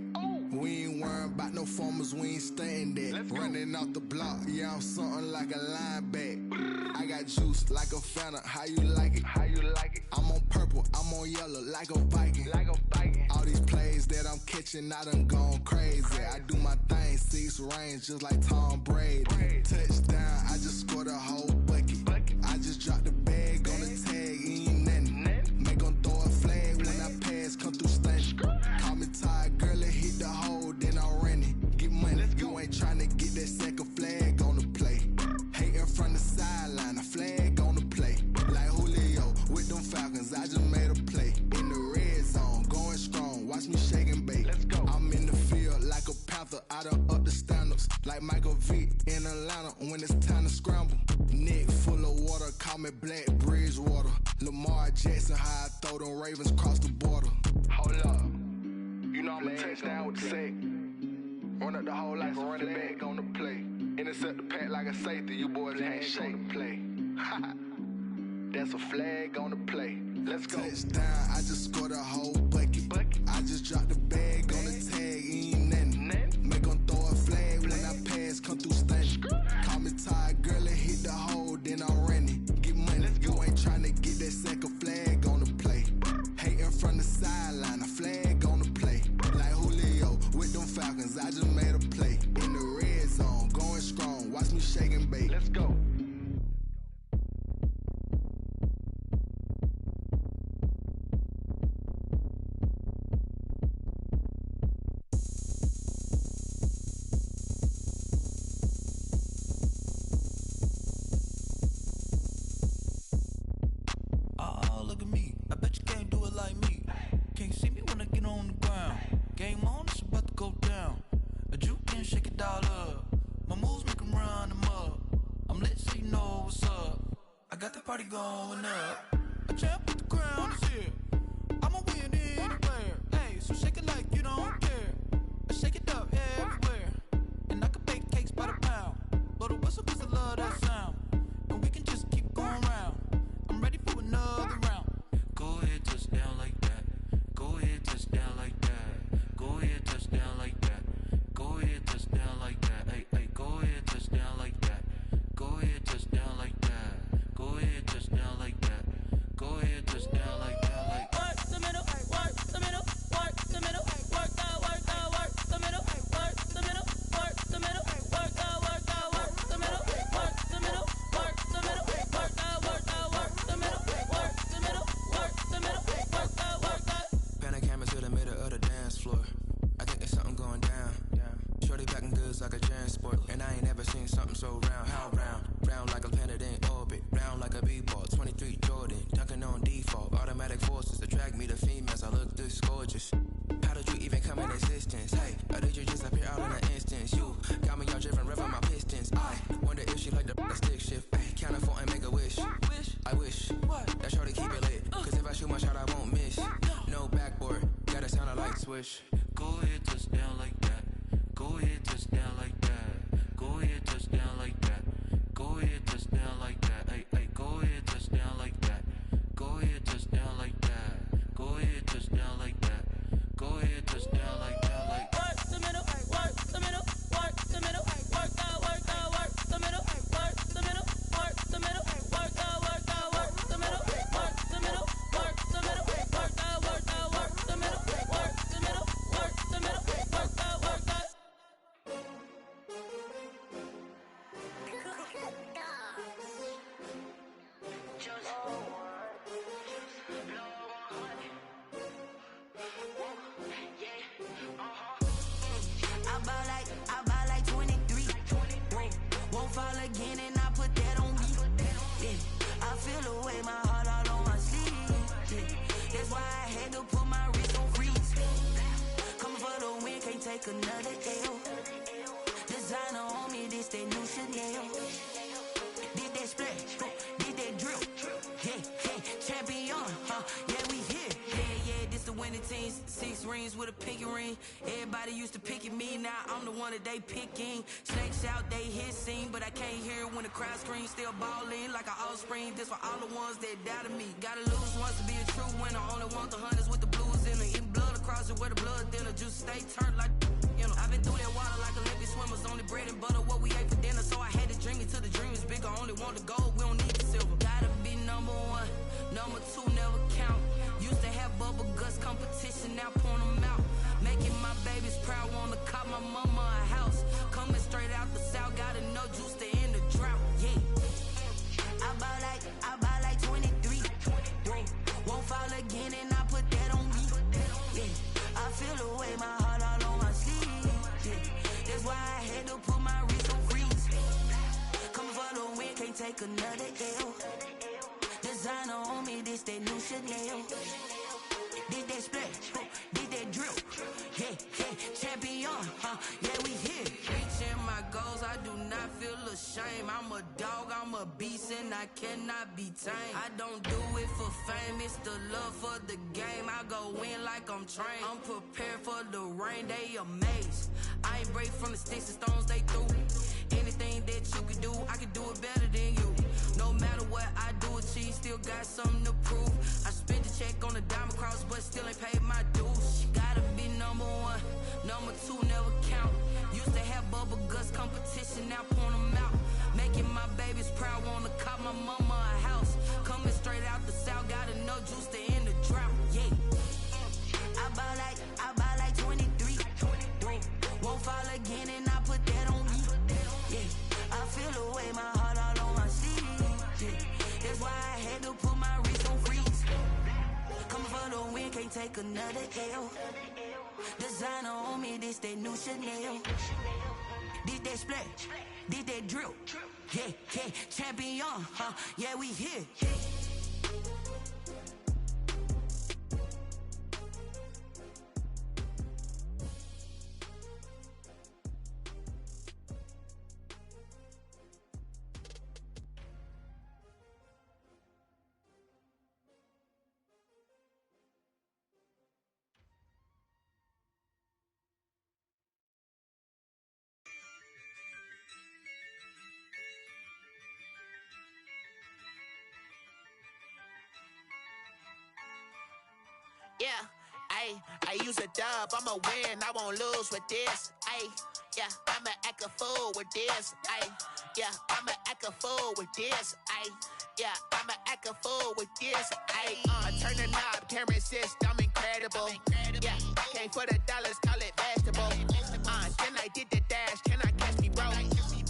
We ain't worrying about no formers, we ain't staying there. Running off the block, yeah, I'm something like a linebacker. I got juice like a Fanta, how you like it? How you like it? I'm on purple, I'm on yellow, like a Viking. Like a Viking. All these plays that I'm catching, I done gone crazy. I do my thing, 6 range, just like Tom Brady. Touchdown, I just scored a whole bucket. I just dropped the bag on the tag, ain't nothing. Make 'em throw a flag when I pass, come through stunning. Call me tired, girl, and hit the hole, then I'm running. Get money, you ain't tryna get that second flag on the play. Hating from the sideline, a flag on the play. Like Julio with them Falcons, I just made a play. In the red zone, going strong, watch me shake and bake. Let's go. I'm in the field like a Panther, I done up the standards. Like Michael Vick in Atlanta when it's time to scramble. Neck full of water, call me Black Bridgewater. Lamar Jackson, how I throw them Ravens cross the border. Hold up. You know I'm a touchdown with the sack. Run up the whole like a running back on the play. Intercept the pack like a safety, you boys ain't shake the play. That's a flag on the play. Let's go. Touchdown, I just scored a whole bucket. I just dropped the bag on the tag, ain't nothing. Make 'em throw a flag when I pass, come through stunning. Call me tired. Game on, it's about to go down. A juke and shake it all up. My moves make 'em run them up. I'm lit so you know what's up. I got the party going up. A champ with the crown is here. I'ma win anywhere. Hey, so shake it like you don't care. I shake it up everywhere. And I can bake cakes by the pound. Blow the whistle 'cause I love that sound. And we can just keep going round. I'm ready for another round. Go ahead, touch down like that. Go ahead, touch down like that. Go ahead, touch down like that. Go ahead, touch down like that. Hey, hey, go ahead, touch down like that. Go ahead, touch down like that. Go ahead, touch down like that. Go ahead, touch down like that. Like work the middle, work the middle, work the middle, work the middle, work the middle, work the middle, work the middle, work the middle, work the middle, work the middle, work the middle, work the middle, work the. Pan a camera to the middle of the dance floor. I think there's something going down. Shorty backing goods like a transport, and I ain't never seen something so round. How round? Round like a planet in orbit, round like a b-ball. 23 Jordan, dunking on default. Automatic forces attract me to females. I look this gorgeous. How did you even come in existence? Hey, or did you just appear out in an instance? You got me all driven, revving my pistons. I wonder if she like the stick shift. Ay, count a 4 and make a wish. I wish that shorty keep it lit. 'Cause if I shoot my shot, I won't miss. No backboard, gotta sound a light switch. Go ahead, touch down like that. Go ahead, touch down like that. Go ahead, touch down like that. Go ahead, touch down like that. Hey, hey, go ahead, touch down like that. Go ahead, touch down like that. Go ahead, touch down like that. Go ahead, touch down like that. Like work the middle, work the middle, work the middle, work the middle, work the middle, work the middle, work the middle, work the middle, work the middle, work the middle, work the middle, work the middle, work the middle, work the middle, work the. I buy like 23. Won't fall again and I put that on me. Yeah. I feel the way, my heart all on my sleeve. Yeah. That's why I had to put my wrist on freeze. Coming for the win, can't take another L. Designer on me, this that new Chanel. Did that splash, did that drill. Yeah, yeah, champion, yeah, we here. Yeah, this the winning teams. 6 rings with a pinky ring. Everybody used to picking me, now I'm the one that they picking. Snakes out, they hit scene, but I can't hear it when the crowd screams. Still ballin' like an offspring. This for all the ones that doubted me. Gotta lose once to be a true winner. Only want the hunters with the blues in it. Eating blood across it where the blood thinner. Juice stay turned like, you know. I've been through that water like Olympic swimmers. Only bread and butter, what we ate for dinner. So I had to dream it till the dream is bigger. Only want the gold, we don't need the silver. Gotta be number 1, number 2 never count. Used to have bubble guts competition, now point them out. Making my babies proud, wanna cop my mama a house. Coming straight out the south, gotta know juice to end the drought. Yeah. I buy like 23. Won't fall again and I put that on me. Yeah. I feel the way, my heart all on my sleeve. Yeah. That's why I had to put my wrist on freeze. Coming for the win, can't take another L. Designer on me, this that new Chanel. Did that splash, did that drill. Yeah, yeah, champion, yeah, we here. Reaching my goals, I do not feel ashamed. I'm a dog, I'm a beast, and I cannot be tamed. I don't do it for fame, it's the love for the game. I go in like I'm trained. I'm prepared for the rain, they amazed. I ain't break from the sticks and stones they threw. Anything that you can do, I can do it better than you. No matter what I do, achieve, still got something to prove. I spent the check on the diamond cross, but still ain't paid my dues. Gotta be number 1, number 2 never count. Used to have bubble guts competition, now point them out. Making my babies proud, wanna cop my mama a house. Coming straight out the south, gotta know juice to end the drought. Yeah. I buy like 23. Won't fall again and I put that on me. Yeah. I feel the way, my heart all on my sleeve. Yeah. That's why I had to put my wrist on freeze. Coming for the win, can't take another L. Designer on me, this that new Chanel. Did that splash, did that drill. Yeah, yeah, champion, yeah, we here. Yeah, I use a dub, I'ma win, I won't lose with this. Yeah, I'ma act a fool with this. Yeah, I'ma act a fool with this. Yeah, I'ma act a fool with this. I turn the knob, camera assist, I'm incredible. Yeah, came for the dollars, call it vegetable. Then I did the dash, can I catch me, bro?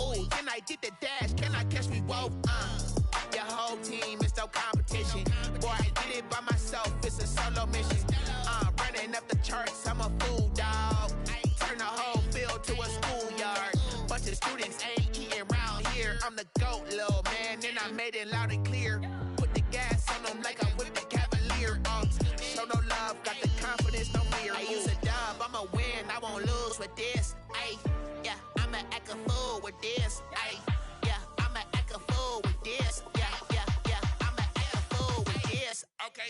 Ooh, then I did the dash, can I catch me, whoa? Your whole team is no competition. Boy, I did it by myself, it's a solo mission. Running up the charts, I'm a fool, dog. Turn the whole field to a schoolyard. Bunch of students ain't eating round here. I'm the GOAT, little man, and I made it loud and clear. Put the gas on them like I'm with the Cavalier. Show no love, got the confidence, no fear. I use a dub, I'ma win, I won't lose with this. Yeah, I'ma act a fool with this. Yeah, I'ma act a fool with this. Yeah, I'ma act a fool with this. Okay,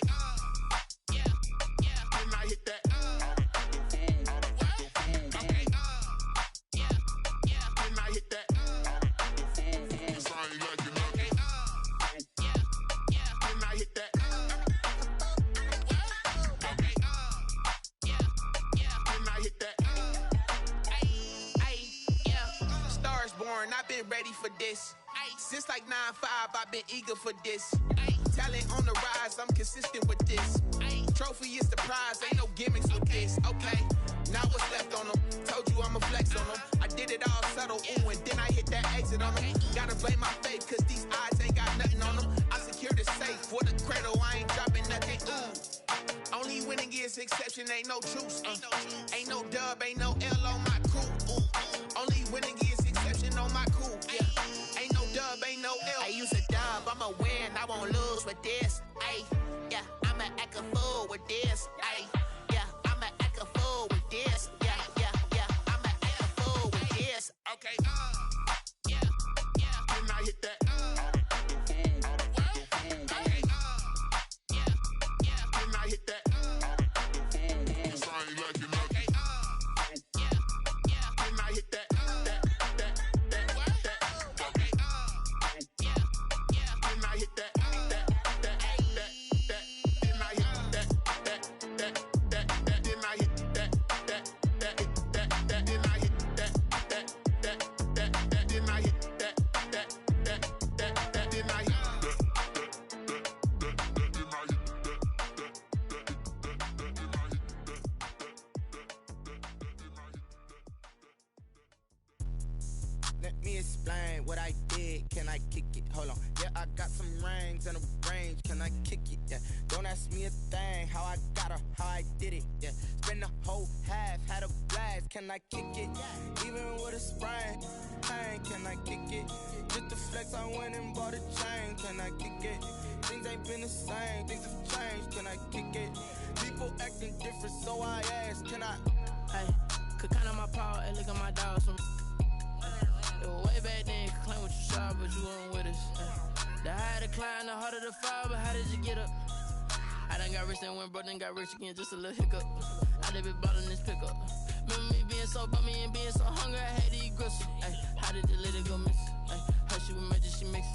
yeah, then I hit that. Okay, yeah, then I hit that. Cause I ain't like it nothing. Yeah, then I hit that. Okay, yeah, then I hit that. Yeah, Stars born, I've been ready for this. Since like 9-5, I've been eager for this. Talent on the rise, I'm consistent with this. Trophy is the prize, ain't no gimmicks with this. Okay, now what's left on them? Told you I'ma flex on them. I did it all subtle, ooh, and then I hit that exit on them. Gotta blame my faith, cause these odds ain't got nothing on them. I secured the safe for the cradle, I ain't dropping nothing, ooh. Only winning is exception, ain't no truce. Ain't no dub, ain't no L on my crew. Only winning is exception on my crew. Yeah, ain't no dub, ain't no L. I use a dub, I'ma win, I won't lose with this. Yeah, I'ma act a fool with this. Yeah, I'ma act a fool with this. Yeah, I'ma act a fool with this. Okay, yeah, then I hit that. Okay, yeah, then I hit that. Cause I ain't like it nothing. Okay, yeah, then I hit that. Okay, yeah, then I hit that. Let me explain what I did. Can I kick it? Hold on. Yeah, I got some rings and a range. Can I kick it? Yeah. Don't ask me a thing. How I got her, how I did it. Yeah. Spend the whole half, had a blast. Can I kick it? Even with a sprain. Hey, can I kick it? Just to flex, I went and bought a chain. Can I kick it? Things ain't been the same. Things have changed. Can I kick it? People acting different, so I asked. Can I? Hey, could count on my power and look at my dogs from. It was way back then, could claim what you saw, but you weren't with us. The higher the climb, the harder the fall, but how did you get up? I done got rich and went broke, then got rich again, just a little hiccup. I done been ballin' this pickup. Remember me being so bummy and being so hungry, I had to eat gristle. How did the lady go miss? Her she was magic, she mixed.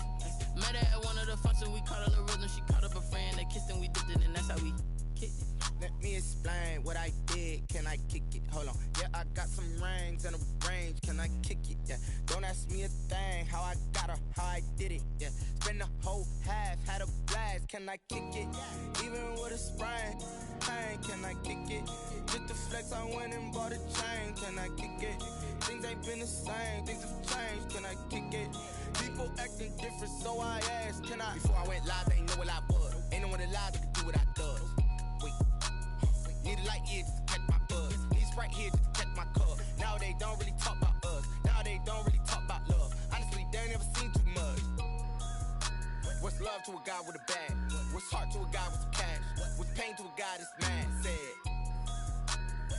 Met her at one of the functions, we caught her the rhythm, she caught up a friend, they kissed and we dipped it, and that's how we kicked it. Let me explain what I did. Can I kick it? Hold on. Yeah, I got some rings and a range. Can I kick it? Yeah. Don't ask me a thing. How I got her, how I did it. Yeah. Spend the whole half, had a blast. Can I kick it? Even with a sprain. Hey, can I kick it? Just to flex, I went and bought a chain. Can I kick it? Things ain't been the same. Things have changed. Can I kick it? People acting different, so I asked. Can I? Before I went live, they ain't know what I was. Ain't no one alive that could do what I does. Wait. Need a light here just to catch my buzz. Need Sprite here just to catch my cup. Now they don't really talk about us. Now they don't really talk about love. Honestly, they ain't never seen too much. What's love to a guy with a bag? What's heart to a guy with some cash? What's pain to a guy that's mad? Said.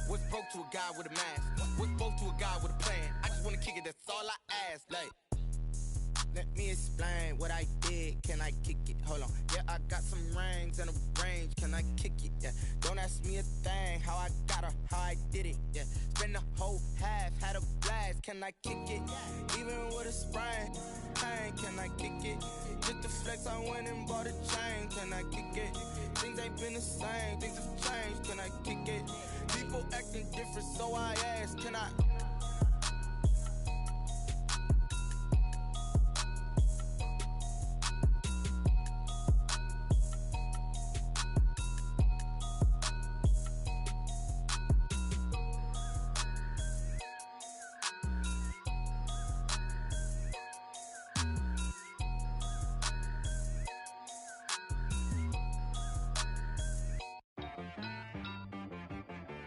What's broke to a guy with a mask? What's both to a guy with a plan? I just wanna kick it, that's all I ask. Like, let me explain what I did. Can I kick it? Hold on. Yeah, I got some rings and a range. Can I kick it? Yeah. Don't ask me a thing. How I got her, how I did it. Yeah. Spend the whole half, had a blast. Can I kick it? Even with a sprain. Pain, can I kick it? Just the flex, I went and bought a chain. Can I kick it? Things ain't been the same. Things have changed. Can I kick it? People acting different, so I ask. Can I?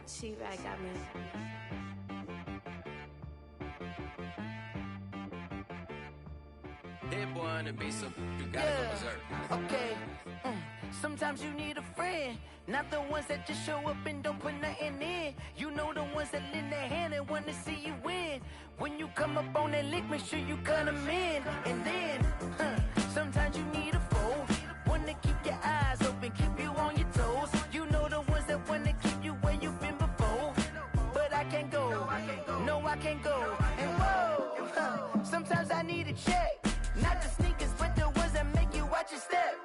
T-Rag got me. That boy on the beat, so you gotta go berserk. Okay. Sometimes you need a friend, not the ones that just show up and don't put nothing in. You know the ones that lend their hand and want to see you win. When you come up on that lick, make sure you cut them in. And then, sometimes you need a foe, one to keep your eyes open, keep you on your toes. You know the ones that want to keep you where you've been before. But I can't go, no I can't go. And whoa, sometimes I need a check. Not the sneakers, but the ones that make you watch your step.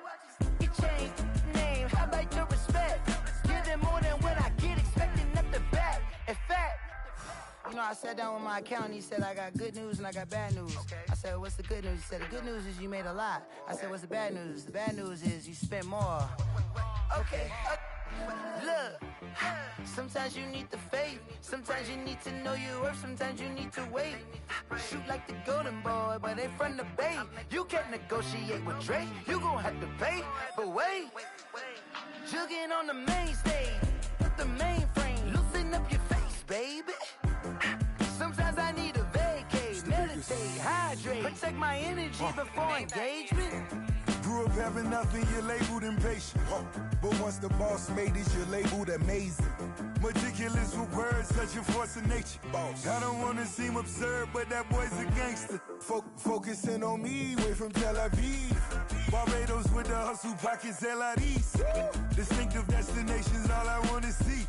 You change name, how about your respect? Give them more than what I get, expecting up the back. In fact, you know, I sat down with my accountant, he said I got good news and I got bad news. I said, what's the good news? He said, the good news is you made a lot. I said, what's the bad news? The bad news is you spent more. Okay, look, sometimes you need the faith, sometimes you need to know your worth, sometimes you need to wait. Shoot like the golden boy, but they from the bay. You can't negotiate with Drake, you gon' have to pay. But wait, jugging on the main stage, put the mainframe, loosen up your face, baby. Sometimes I need a vacate, meditate, hydrate, protect my energy before engagement. Grew up having nothing, you're labeled impatient. But once the boss made it, you're labeled amazing. Meticulous with words, such a force of nature. I don't wanna seem absurd, but that boy's a gangster. Focusing on me, way from Tel Aviv. Barbados with the hustle pockets, LIDs. Distinctive destinations, all I wanna see.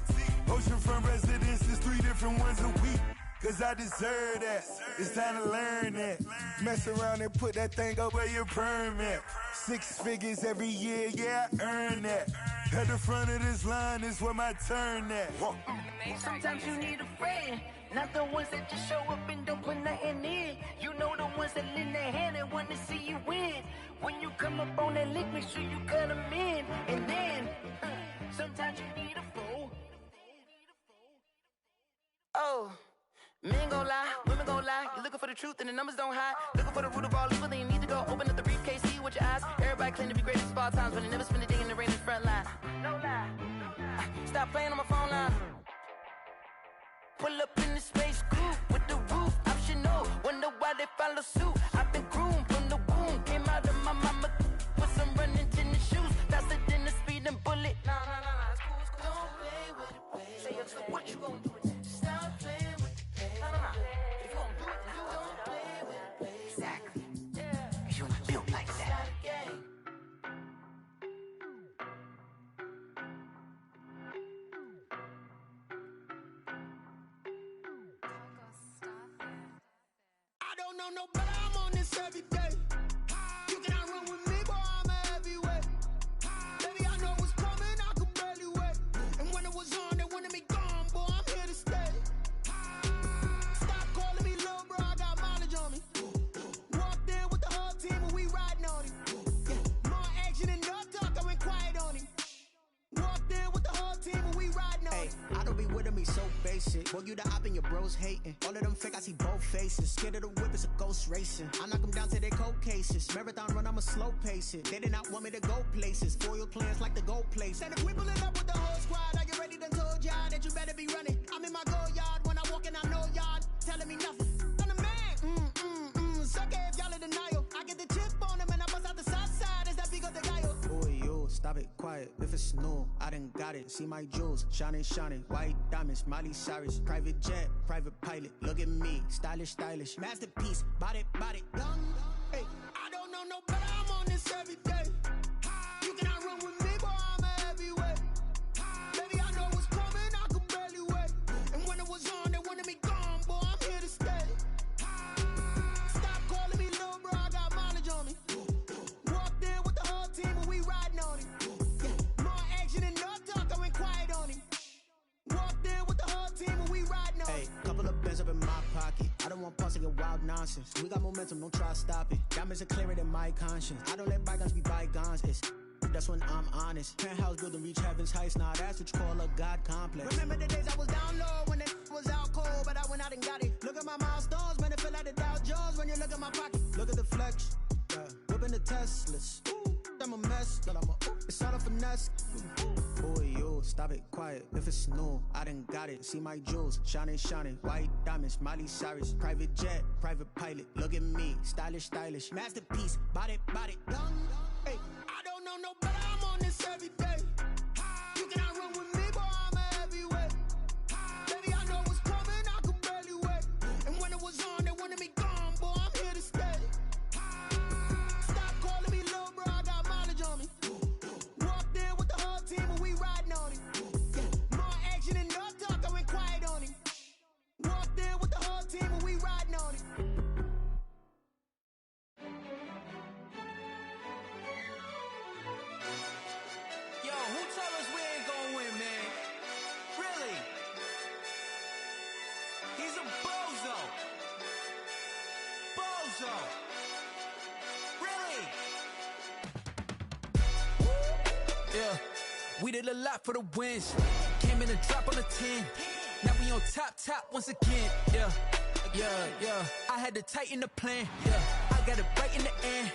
Oceanfront residences, 3 different ones a week. Cause I deserve that, it's time to learn that. Mess around and put that thing up where your permit. 6 figures every year, yeah, I earn that. At the front of this line is where my turn at. Sometimes you need a friend, not the ones that just show up and don't put nothing in. You know the ones that lend their hand and want to see you win. When you come up on that lick, make sure you cut them in. And then, sometimes you need a fool. Oh. Men gon' lie, women gon' lie. You're looking for the truth and the numbers don't hide. Looking for the root of all evil, then you need to go open up the briefcase, see with your eyes. Everybody claim to be greatest of all times, but they never spend a day in the rain in the front line. No lie. Stop playing on my phone line. Pull up in the space coupe with the roof optional. Wonder why they follow suit. I've been groomed from the womb. Came out of my mama with some running tennis shoes. Faster than the speeding bullet. Nah, it's cool, it's cool. Don't play with it, baby. Say what you gon' do? Stop playing. If you gon' do it, then you don't play with it, baby. Exactly. Cause you're not built like that. I don't know no better, I'm on this every day. You cannot run with me, boy, I'm a heavyweight. Baby, I know what's coming, I could barely wait. And when it was on, they wanted me gone, boy, I'm here to stay. So basic, boy, you the op and your bros hating. All of them fake, I see both faces. Scared of the whip, it's a ghost racing. I knock them down to their cold cases. Marathon run, I'ma slow pace it. They did not want me to go places. Foil plans like the gold place. And if we pulling up with the whole squad, are you ready? Done told y'all that you better be running. I'm in my go yard when I walk in, I know y'all telling me nothing. I'm the man, sucker if y'all in denial. I get the chip on them and I bust out the south side. Is that big of the guy? Boy, yo, stop it, quiet. If it's new, I done got it. See my jewels, shining, white diamonds, Miley Cyrus, private jet, private pilot. Look at me, stylish, masterpiece, body, young. Hey, this every day. You cannot run with me, boy, I'm a heavyweight. Baby, I know what's coming, I could barely wait. And when it was on, they wanted me gone, boy, I'm here to stay. Stop calling me little bro, I got mileage on me. Walked in with the whole team and we riding on him. Yeah. More action and no talk, I went quiet on him. Walked in with the whole team and we riding on him. Hey, couple of bands up in my pocket. I don't want pause to get wild nonsense. We got momentum, don't try to stop it. Diamonds are clearer than my conscience. I don't let bygones be bygones. It's that's when I'm honest. Penthouse building reach heaven's heights. Nah, that's what you call a God complex. Remember the days I was down low when it was out cold, but I went out and got it. Look at my milestones, man, it feel like the Dow Jones when you look at my pocket. Look at the flex, yeah. Whipping the Teslas. Ooh, I'm a mess, but I'm a it's all a finesse. Boy, you stop it, quiet. If it's new, I done got it. See my jewels, shining, shining. White diamonds, Miley Cyrus. Private jet, private pilot. Look at me, stylish, stylish. Masterpiece, body, body, done. Hey, I don't know no better, I'm on this every day. You cannot run with me, boy, I'm a heavyweight. Baby, I know what's coming, I could barely wait. And when it was on, they wanted me gone, boy, I'm here to stay. Stop calling me little bro, I got mileage on me. Walked in with the whole team and we riding on him. Yeah. More action and no talk, I went quiet on him. Walked in with the whole team and we riding on him. Yo, who tell us we ain't gonna win, man? Really? He's a bozo. Bozo. Really? Yeah, we did a lot for the wins. Came in a drop on a 10. Now we on top once again. Yeah. I had to tighten the plan. Yeah, I got it right in the end.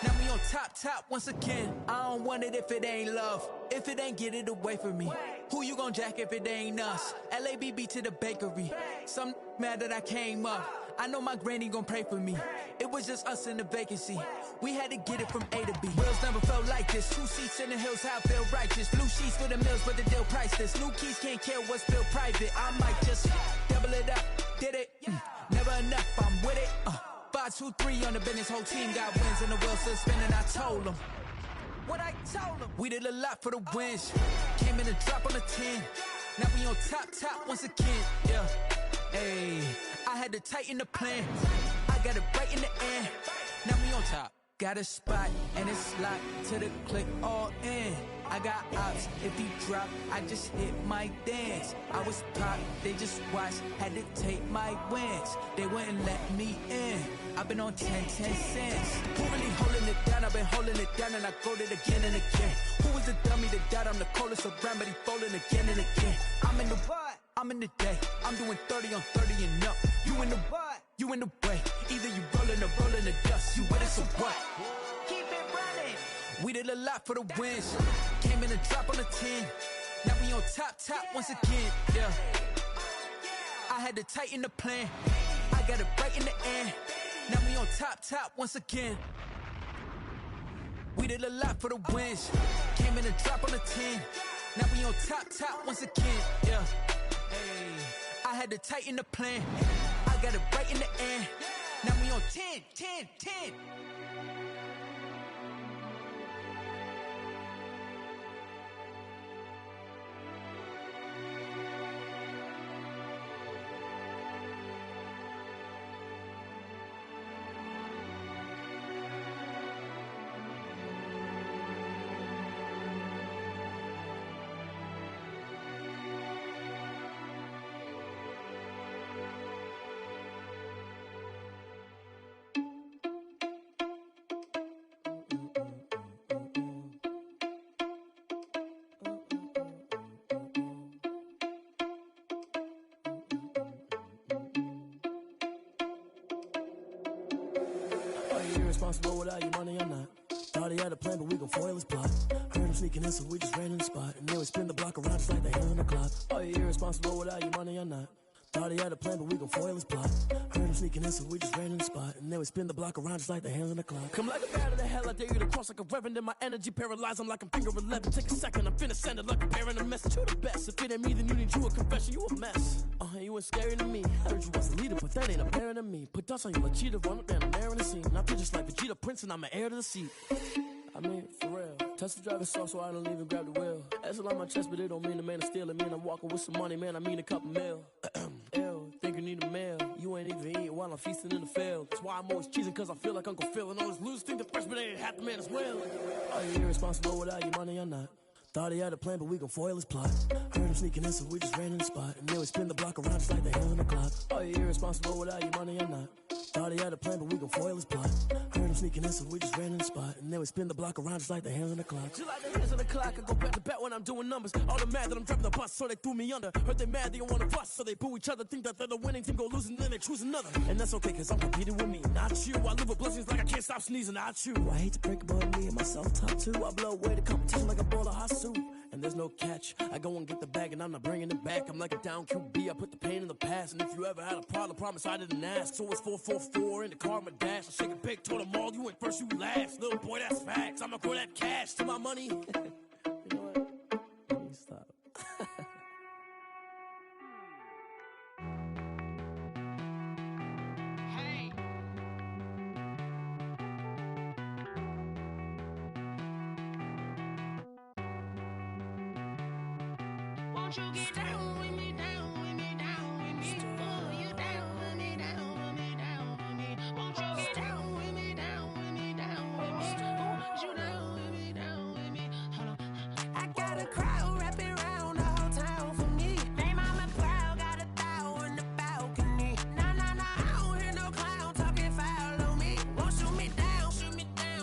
Now we on top once again. I don't want it if it ain't love. If it ain't, get it away from me. Who you gon' jack if it ain't us? LABB to the bakery. Some mad that I came up. I know my granny gon' pray for me. It was just us in the vacancy. We had to get it from A to B. Wheels never felt like this. 2 seats in the hills, how I feel righteous. Blue sheets for the mills, but the deal priceless. New keys can't care what's still private. I might just double it up. Did it? Never enough, I'm with it. 5, 2, 3 on the business. Whole team got wins and the wheels still spinning. I told them what I told them. We did a lot for the wins. Came in a drop on a 10. Now we on top once again. Yeah. Hey, I had to tighten the plan. I got it right in the end. Now we on top. Got a spot and it's locked to the click all in. I got ops, if he drop, I just hit my dance. I was pop, they just watched, had to take my wins. They wouldn't let me in. I've been on 10 cents. Who really holding it down? I've been holding it down and I go it again and again. Who was the dummy that died? I'm the coldest around, but he folding again and again. I'm in the what? I'm in the day. I'm doing 30 on 30 and up. You in the what? You in the way. Either you rolling or rolling the dust. You with us or what? Keep it running. We did a lot for the wins. Came in a drop on a 10. Now we on top once again. Yeah. I had to tighten the plan. I got it right in the end. Now we on top once again. We did a lot for the wins. Came in a drop on a 10. Now we on top once again. Yeah. Hey, I had to tighten the plan. I got it right in the end. Now we on 10. Irresponsible without your money or not. Thought he had a plan, but we gon' foil his plot. Heard him sneaking in, so we just ran in the spot. And then we spin the block around just like the hell in the clock. Are you irresponsible without your money or not? Thought he had a plan, but we gon' foil his plot. Heard him sneaking in, so we just ran in the spot. And then we spin the block around just like the hands on the clock. Come like a bat of the hell, I dare you to cross like a reverend. And my energy paralyzed, I'm like I'm finger 11. Take a second, I'm finna send it like a parent a message. You the best, if it ain't me, then you need you a confession. You a mess, you ain't scary to me. I heard you was a leader, but that ain't apparent to me. Put dust on you like cheetah, run up down the air in the scene. I feel just like Vegeta Prince and I'm an heir to the seat. I mean, for real. Tesla driving soft, so I don't even grab the wheel. That's on my chest, but it don't mean the man is stealing. Mean I'm walking with some money, man, I mean a couple mil. Ew, think you need a meal. You ain't even eating while I'm feasting in the field. That's why I'm always cheesing, cause I feel like Uncle Phil. And all those losers think the freshman ain't half the man as well. Are you irresponsible without your money or not? Thought he had a plan, but we gon' foil his plot. Heard him sneaking in, so we just ran in the spot. And then we spin the block around just like the hands on the clock. Are you irresponsible without your money or not? Thought he had a plan, but we gon' foil his plot. Heard him sneaking in, so we just ran in the spot. And then we spin the block around just like the hands on the clock. Just like the hands on the clock, I go back to back when I'm doing numbers. All the mad that I'm driving the bus, so they threw me under. Heard they mad, they don't wanna bust, so they boo each other. Think that they're the winning team, go losing, then they choose another. And that's okay, cause I'm competing with me, not you. I live with blessings like I can't stop sneezing, not you. I hate to break it, but me and myself top two. I blow away the competition like a bowl of hot soup. And there's no catch. I go and get the bag and I'm not bringing it back. I'm like a down QB, I put the pain in the past. And if you ever had a problem, promise I didn't ask. So it's 444 in the car, my dash. I shake a big, told them all, you went first, you last. Little boy, that's facts. I'ma grow that cash to my money. You know what? Let me stop. Won't you get down with me, down with me, down with me? Oh, you down with me, down with me, down with me. Won't you get down with me, down with me, down with me? Oh, you down with me, down with me? Hold on. I got a crowd wrapping around the whole town for me. They mama proud, got a thou in the balcony. Nah, I don't hear no clown talking foul on me. Won't shoot me down,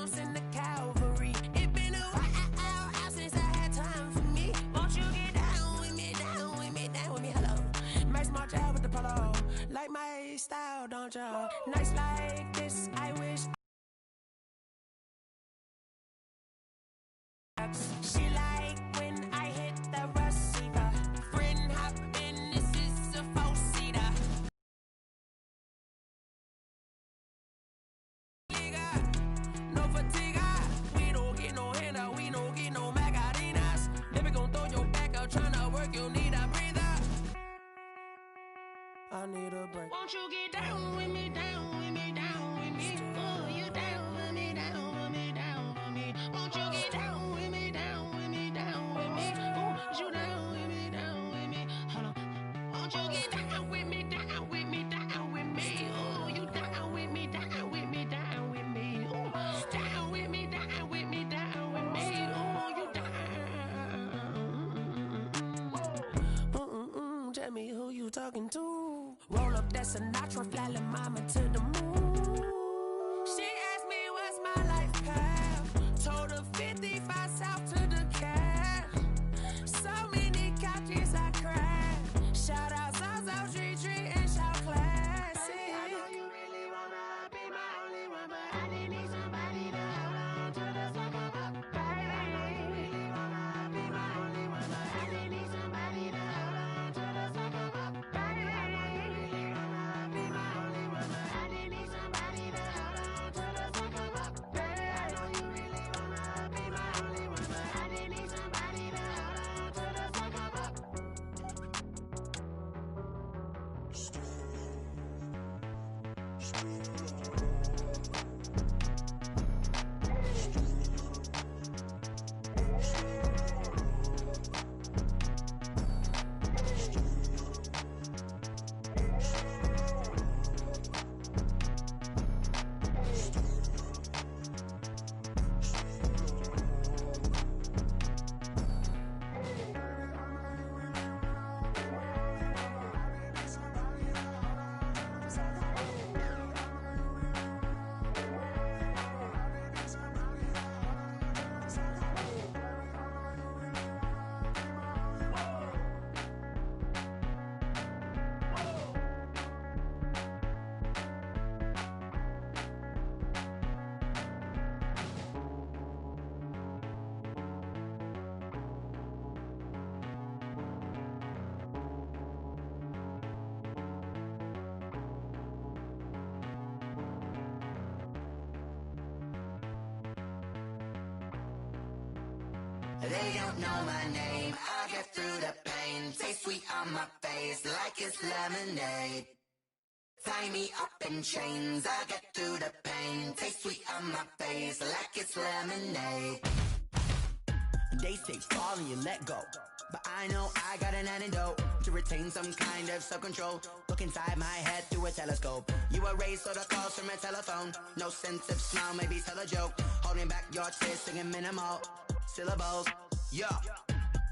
send the cavalry. It been a while since I had time for me. Won't you get down with me, down with me, down with me? Hello. Max March out with the polo. Like my style, don't you? Nights like this, I wish. She like when I hit the receiver. Friend hop in, this is a four-seater. No fatigue, we don't get no handout, we don't get no magarinas. Never gon' throw your back out, tryna work, you need a breather. I need a break. Won't you get down with me, down with me, down with me? Oh, you down with me, down with me, down with me. Won't you get down with me, down with me, down with me? Oh, you down with me, down with me? Hold on. Won't you get down with me, down with me, down with me? Oh, you down with me, down with me, down with me? Oh, down with me, down with me, down with me? Oh, you down. Tell me who you talking to. Roll up that Sinatra, fly la mama to the moon. She asked me what's my life path. Told her 55 south to the cab. So many couches I crashed. Shout out South Street and shout classic. I know you really wanna be my only one, but I didn't need somebody to hold on to the second up. Baby, you really wanna be my only one, but I didn't need somebody to hold on to the second up. Baby, you really wanna be my only one, but I didn't need somebody to They don't know my name, I get through the pain. Taste sweet on my face like it's lemonade. Tie me up in chains, I get through the pain. Taste sweet on my face like it's lemonade. They say fall and you let go, but I know I got an antidote to retain some kind of self-control. Look inside my head through a telescope. You erase all the calls from a telephone. No sense of smile, maybe tell a joke. Holding back your tears, singing minimal syllables. Yeah,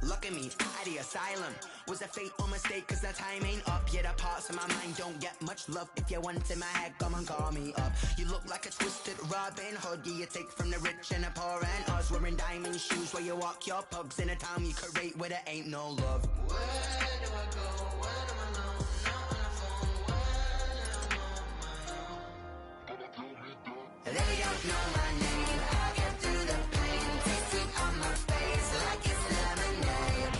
look at me, at the asylum. Was a fate or mistake, cause the time ain't up. Yet the parts of my mind don't get much love. If you want in my head, come and call me up. You look like a twisted Robin Hood. You take from the rich and the poor and us. Wearing diamond shoes where you walk your pugs. In a town you create where there ain't no love. Where do I go? When am I alone? Not on the phone. When I'm on my own. They don't know my name. I get through the pain. Taste sweet on my face like it's lemonade.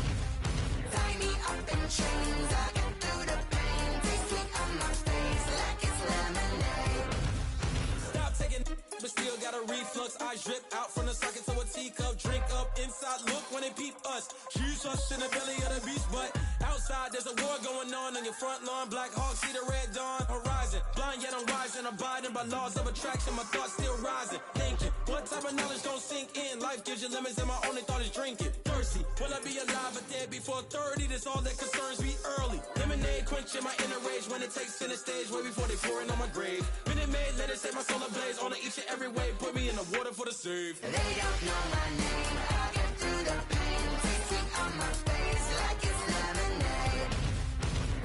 Tie me up in chains. I get through the pain. Taste sweet on my face like it's lemonade. Stop taking, but still got a reflux. I drip out from the socket to a teacup. Drink up inside, look when they peep us. Choose us in the belly of the beast, but outside there's a war going on your front lawn. Black Hawk, see the red dawn horizon. Blind yet I'm wise and abiding by laws of attraction. My thoughts still rising. Thinking, what type of knowledge don't sink in? Life gives you limits and my only thought is drinking. Thirsty, will I be alive or dead before 30? That's all that concerns me early. Lemonade quenching my inner rage when it takes center stage way before they pour it on my grave. Minute Maid, let it set my soul ablaze. On each and every way, put me in the water for the save. They don't know my name, I get through the pain. Taste sweet on my face like it's lemonade.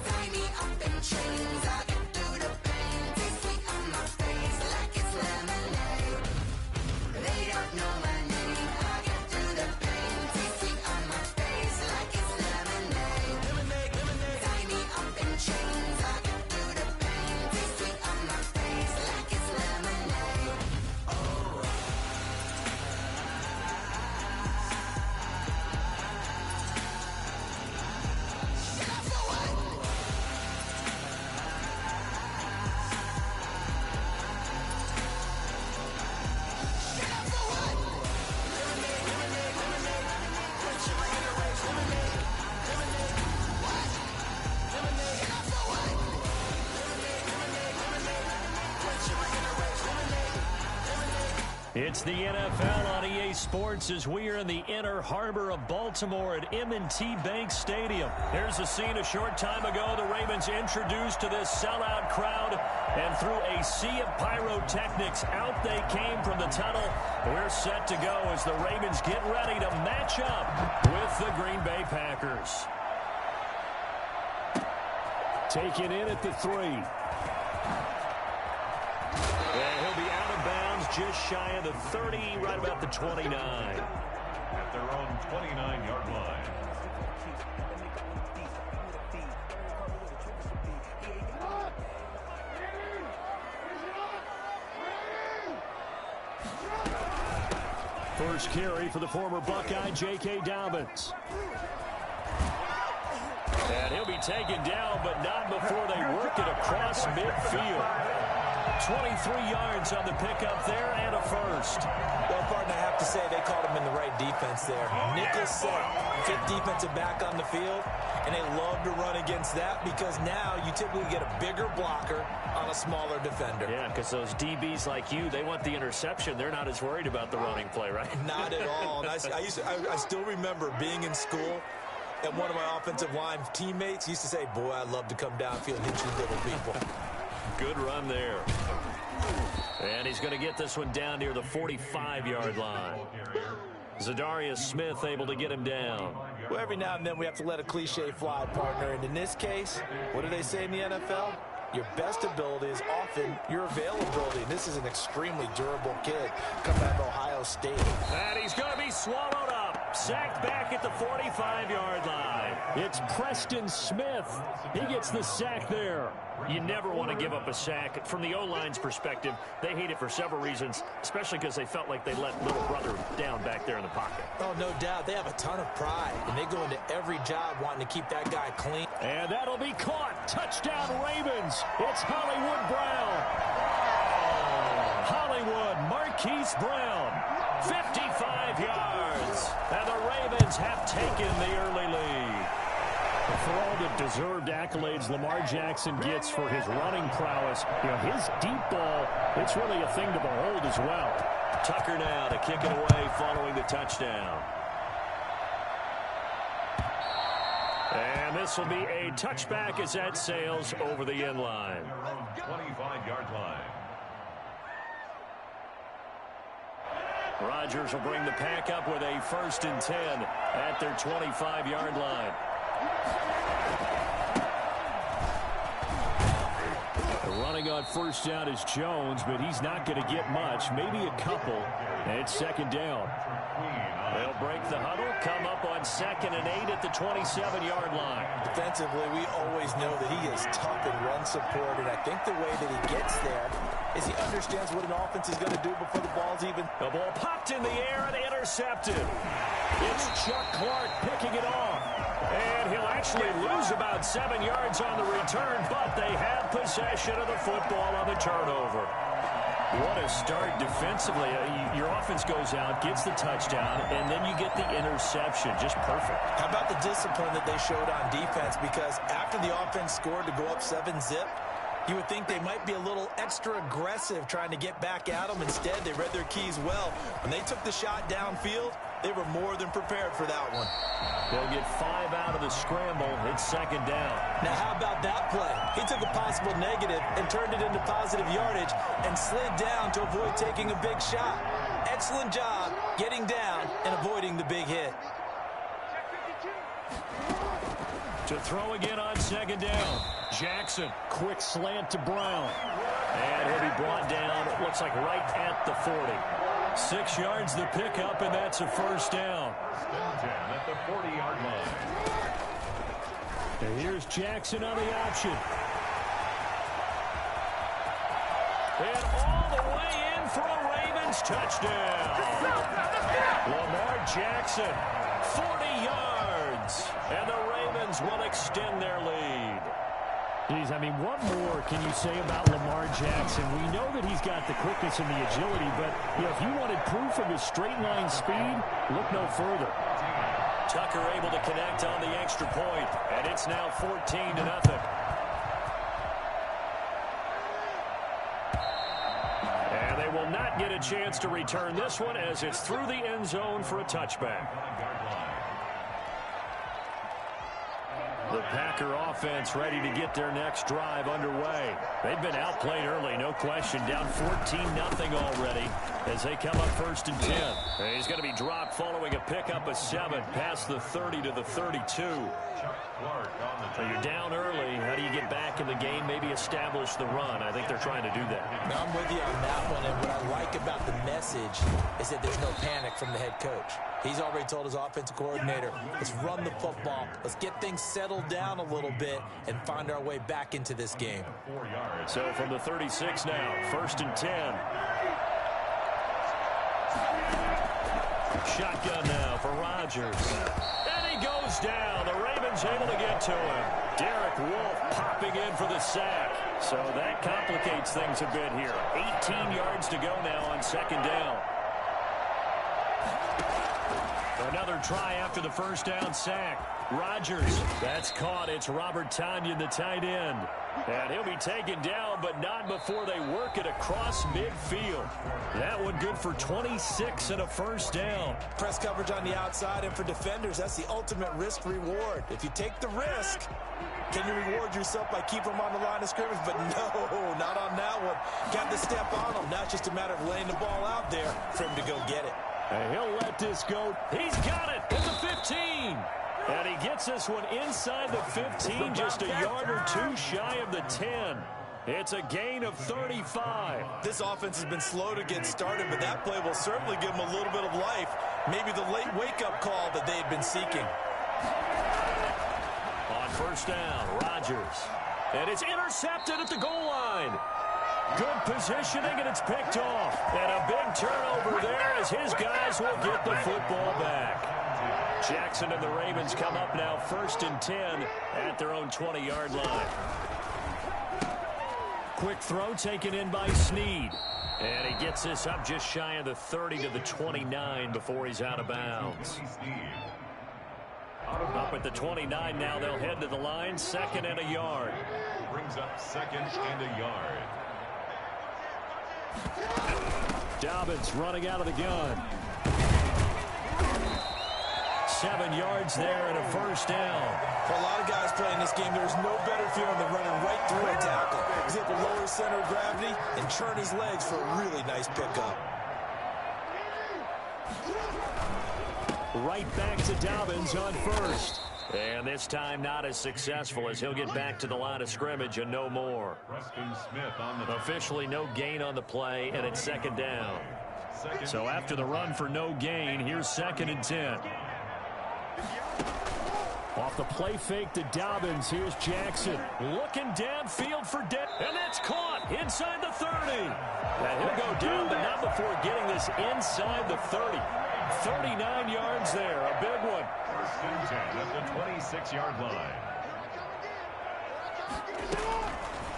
Tie me up in chains, I get through the pain. Taste sweet on my face like it's lemonade. They don't know my name, I get through the pain. Taste sweet on my face like it's lemonade. Tie me up in chains, I get through the pain. Taste sweet on my face like it's lemonade. It's the NFL on EA Sports as we are in the inner harbor of Baltimore at M&T Bank Stadium. Here's a scene a short time ago. The Ravens introduced to this sellout crowd, and through a sea of pyrotechnics, out they came from the tunnel. We're set to go as the Ravens get ready to match up with the Green Bay Packers. Taken in at the 3. And he'll be out of bounds just shy of the 30, right about the 29. At their own 29-yard line. First carry for the former Buckeye, J.K. Dobbins. And he'll be taken down, but not before they work it across midfield. 23 yards on the pickup there and a first. Well, partner, I have to say they called him in the right defense there. Nickel set, fifth defensive back on the field, and they love to run against that because now you typically get a bigger blocker on a smaller defender. Yeah, because those DBs like you, they want the interception. They're not as worried about the running play, right? Not at all. And I still remember being in school, and one of my offensive line teammates used to say, boy, I'd love to come downfield and hit you little people. Good run there. And he's going to get this one down near the 45-yard line. Zadarius Smith able to get him down. Well, every now and then we have to let a cliche fly, partner. And in this case, what do they say in the NFL? Your best ability is often your availability. And this is an extremely durable kid coming out of Ohio State. And he's going to be swallowed up. Sacked back at the 45-yard line. It's Preston Smith. He gets the sack there. You never want to give up a sack. From the O-line's perspective, they hate it for several reasons, especially because they felt like they let little brother down back there in the pocket. Oh, no doubt. They have a ton of pride, and they go into every job wanting to keep that guy clean. And that'll be caught. Touchdown, Ravens. It's Hollywood Brown. Hollywood, Marquise Brown. 55 yards. And the Ravens have taken the early lead. For all the deserved accolades Lamar Jackson gets for his running prowess, his deep ball, it's really a thing to behold as well. Tucker now to kick it away following the touchdown. And this will be a touchback as that sails over the end line. 25-yard line. Rodgers will bring the pack up with a 1st and 10 at their 25-yard line. Running on 1st down is Jones, but he's not going to get much, maybe a couple. And it's 2nd down. They'll break the huddle, come up on 2nd and 8 at the 27-yard line. Defensively, we always know that he is tough in run support, and I think the way that he gets there is he understands what an offense is going to do before the ball's even. The ball popped in the air and intercepted. It's Chuck Clark picking it off. And he'll actually lose about 7 yards on the return, but they have possession of the football on the turnover. What a start defensively. Your offense goes out, gets the touchdown, and then you get the interception. Just perfect. How about the discipline that they showed on defense? Because after the offense scored to go up 7-zip, you would think they might be a little extra aggressive trying to get back at them. Instead, they read their keys well. When they took the shot downfield, they were more than prepared for that one. They'll get 5 out of the scramble. It's 2nd down. Now, how about that play? He took a possible negative and turned it into positive yardage and slid down to avoid taking a big shot. Excellent job getting down and avoiding the big hit. To throw again on 2nd down. Jackson, quick slant to Brown. And he'll be brought down, it looks like right at the 40. 6 yards the pickup, and that's a 1st down. At the 40-yard line. And here's Jackson on the option. And all the way in for a Ravens touchdown. Lamar Jackson, 40 yards. And the Ravens will extend their lead. Geez, I mean, what more can you say about Lamar Jackson? We know that he's got the quickness and the agility, but if you wanted proof of his straight-line speed, look no further. Tucker able to connect on the extra point, and it's now 14-0. And they will not get a chance to return this one as it's through the end zone for a touchback. The Packer offense ready to get their next drive underway. They've been outplayed early, no question. Down 14-0 already as they come up 1st and 10. And he's going to be dropped following a pickup of 7 past the 30 to the 32. So you're down early. How do you get back in the game, maybe establish the run? I think they're trying to do that. Now, I'm with you on that one, and what I like about the message is that there's no panic from the head coach. He's already told his offensive coordinator, let's run the football, let's get things settled down a little bit and find our way back into this game. So from the 36 now, 1st and 10. Shotgun now for Rodgers. And he goes down. The Ravens able to get to him. Derek Wolfe popping in for the sack. So that complicates things a bit here. 18 yards to go now on 2nd down. Another try after the 1st down sack. Rodgers, that's caught. It's Robert Tonyan, the tight end. And he'll be taken down, but not before they work it across midfield. That one good for 26 and a 1st down. Press coverage on the outside, and for defenders, that's the ultimate risk-reward. If you take the risk, can you reward yourself by keeping them on the line of scrimmage? But no, not on that one. Got to step on them. Now it's just a matter of laying the ball out there for him to go get it. And he'll let this go. He's got it at the 15. And he gets this one inside the 15, just a yard or 2 shy of the 10. It's a gain of 35. This offense has been slow to get started, but that play will certainly give them a little bit of life. Maybe the late wake-up call that they had been seeking. On 1st down, Rodgers. And it's intercepted at the goal line. Good positioning, and it's picked off. And a big turnover there as his guys will get the football back. Jackson and the Ravens come up now 1st and 10 at their own 20-yard line. Quick throw taken in by Snead. And he gets this up just shy of the 30 to the 29 before he's out of bounds. Up at the 29 now, they'll head to the line, 2nd and a yard. Brings up 2nd and a yard. Dobbins running out of the gun. 7 yards there and a first down. For a lot of guys playing this game, there's no better feeling than running right through a tackle. He's able to lower his center of gravity and turn his legs for a really nice pickup. Right back to Dobbins on first. And this time not as successful as he'll get back to the line of scrimmage and no more. Preston Smith on the officially no gain on the play, and it's 2nd down. So after the run for no gain, here's 2nd and 10. Off the play fake to Dobbins, here's Jackson. Looking downfield for Dent, and that's caught inside the 30. Now he'll go down, but not before getting this inside the 30. 39 yards there, a big one. 1st and 10 at the 26-yard line.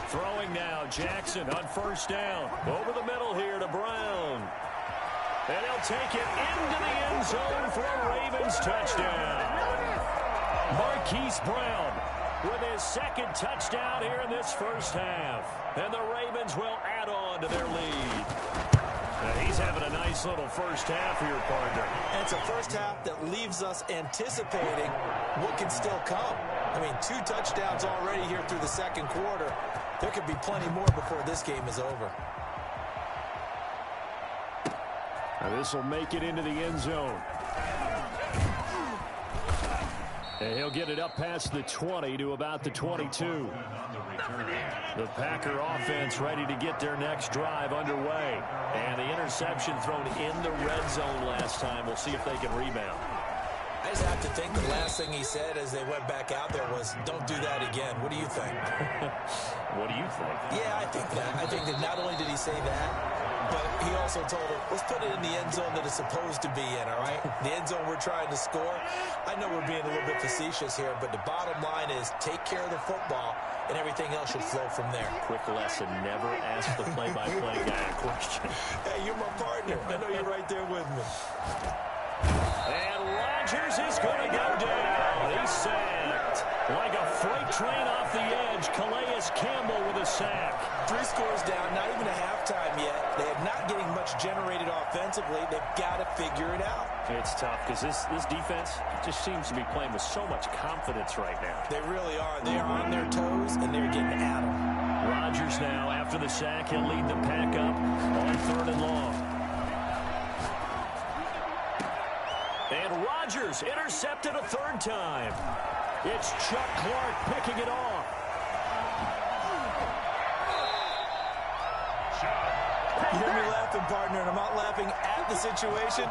Throwing now, Jackson on first down. Over the middle here to Brown. And he'll take it into the end zone for a Ravens touchdown. Marquise Brown with his 2nd touchdown here in this first half. And the Ravens will add on to their lead. And he's having a nice little first half here, partner. And it's a first half that leaves us anticipating what can still come. I mean, 2 touchdowns already here through the 2nd quarter. There could be plenty more before this game is over. Now this will make it into the end zone. And he'll get it up past the 20 to about the 22. The Packer offense ready to get their next drive underway. And the interception thrown in the red zone last time. We'll see if they can rebound. I just have to think the last thing he said as they went back out there was, don't do that again. What do you think? What do you think? Yeah, I think that. I think that not only did he say that, but he also told him, let's put it in the end zone that it's supposed to be in, all right? The end zone we're trying to score. I know we're being a little bit facetious here, but the bottom line is take care of the football, and everything else should flow from there. Quick lesson, never ask the play-by-play guy a question. Hey, you're my partner. I know you're right there with me. And Rodgers is going to go down. He's sacked. Like a freight train off the edge, Calais Campbell with a sack. 3 scores down, not even a halftime yet. They are not getting much generated offensively. They've got to figure it out. It's tough because this defense just seems to be playing with so much confidence right now. They really are. They are on their toes, and they're getting at them. Rodgers now, after the sack, he'll lead the pack up on 3rd and long. And Rodgers intercepted a 3rd time. It's Chuck Clark picking it off. You hear me laughing, partner, and I'm not laughing at the situation.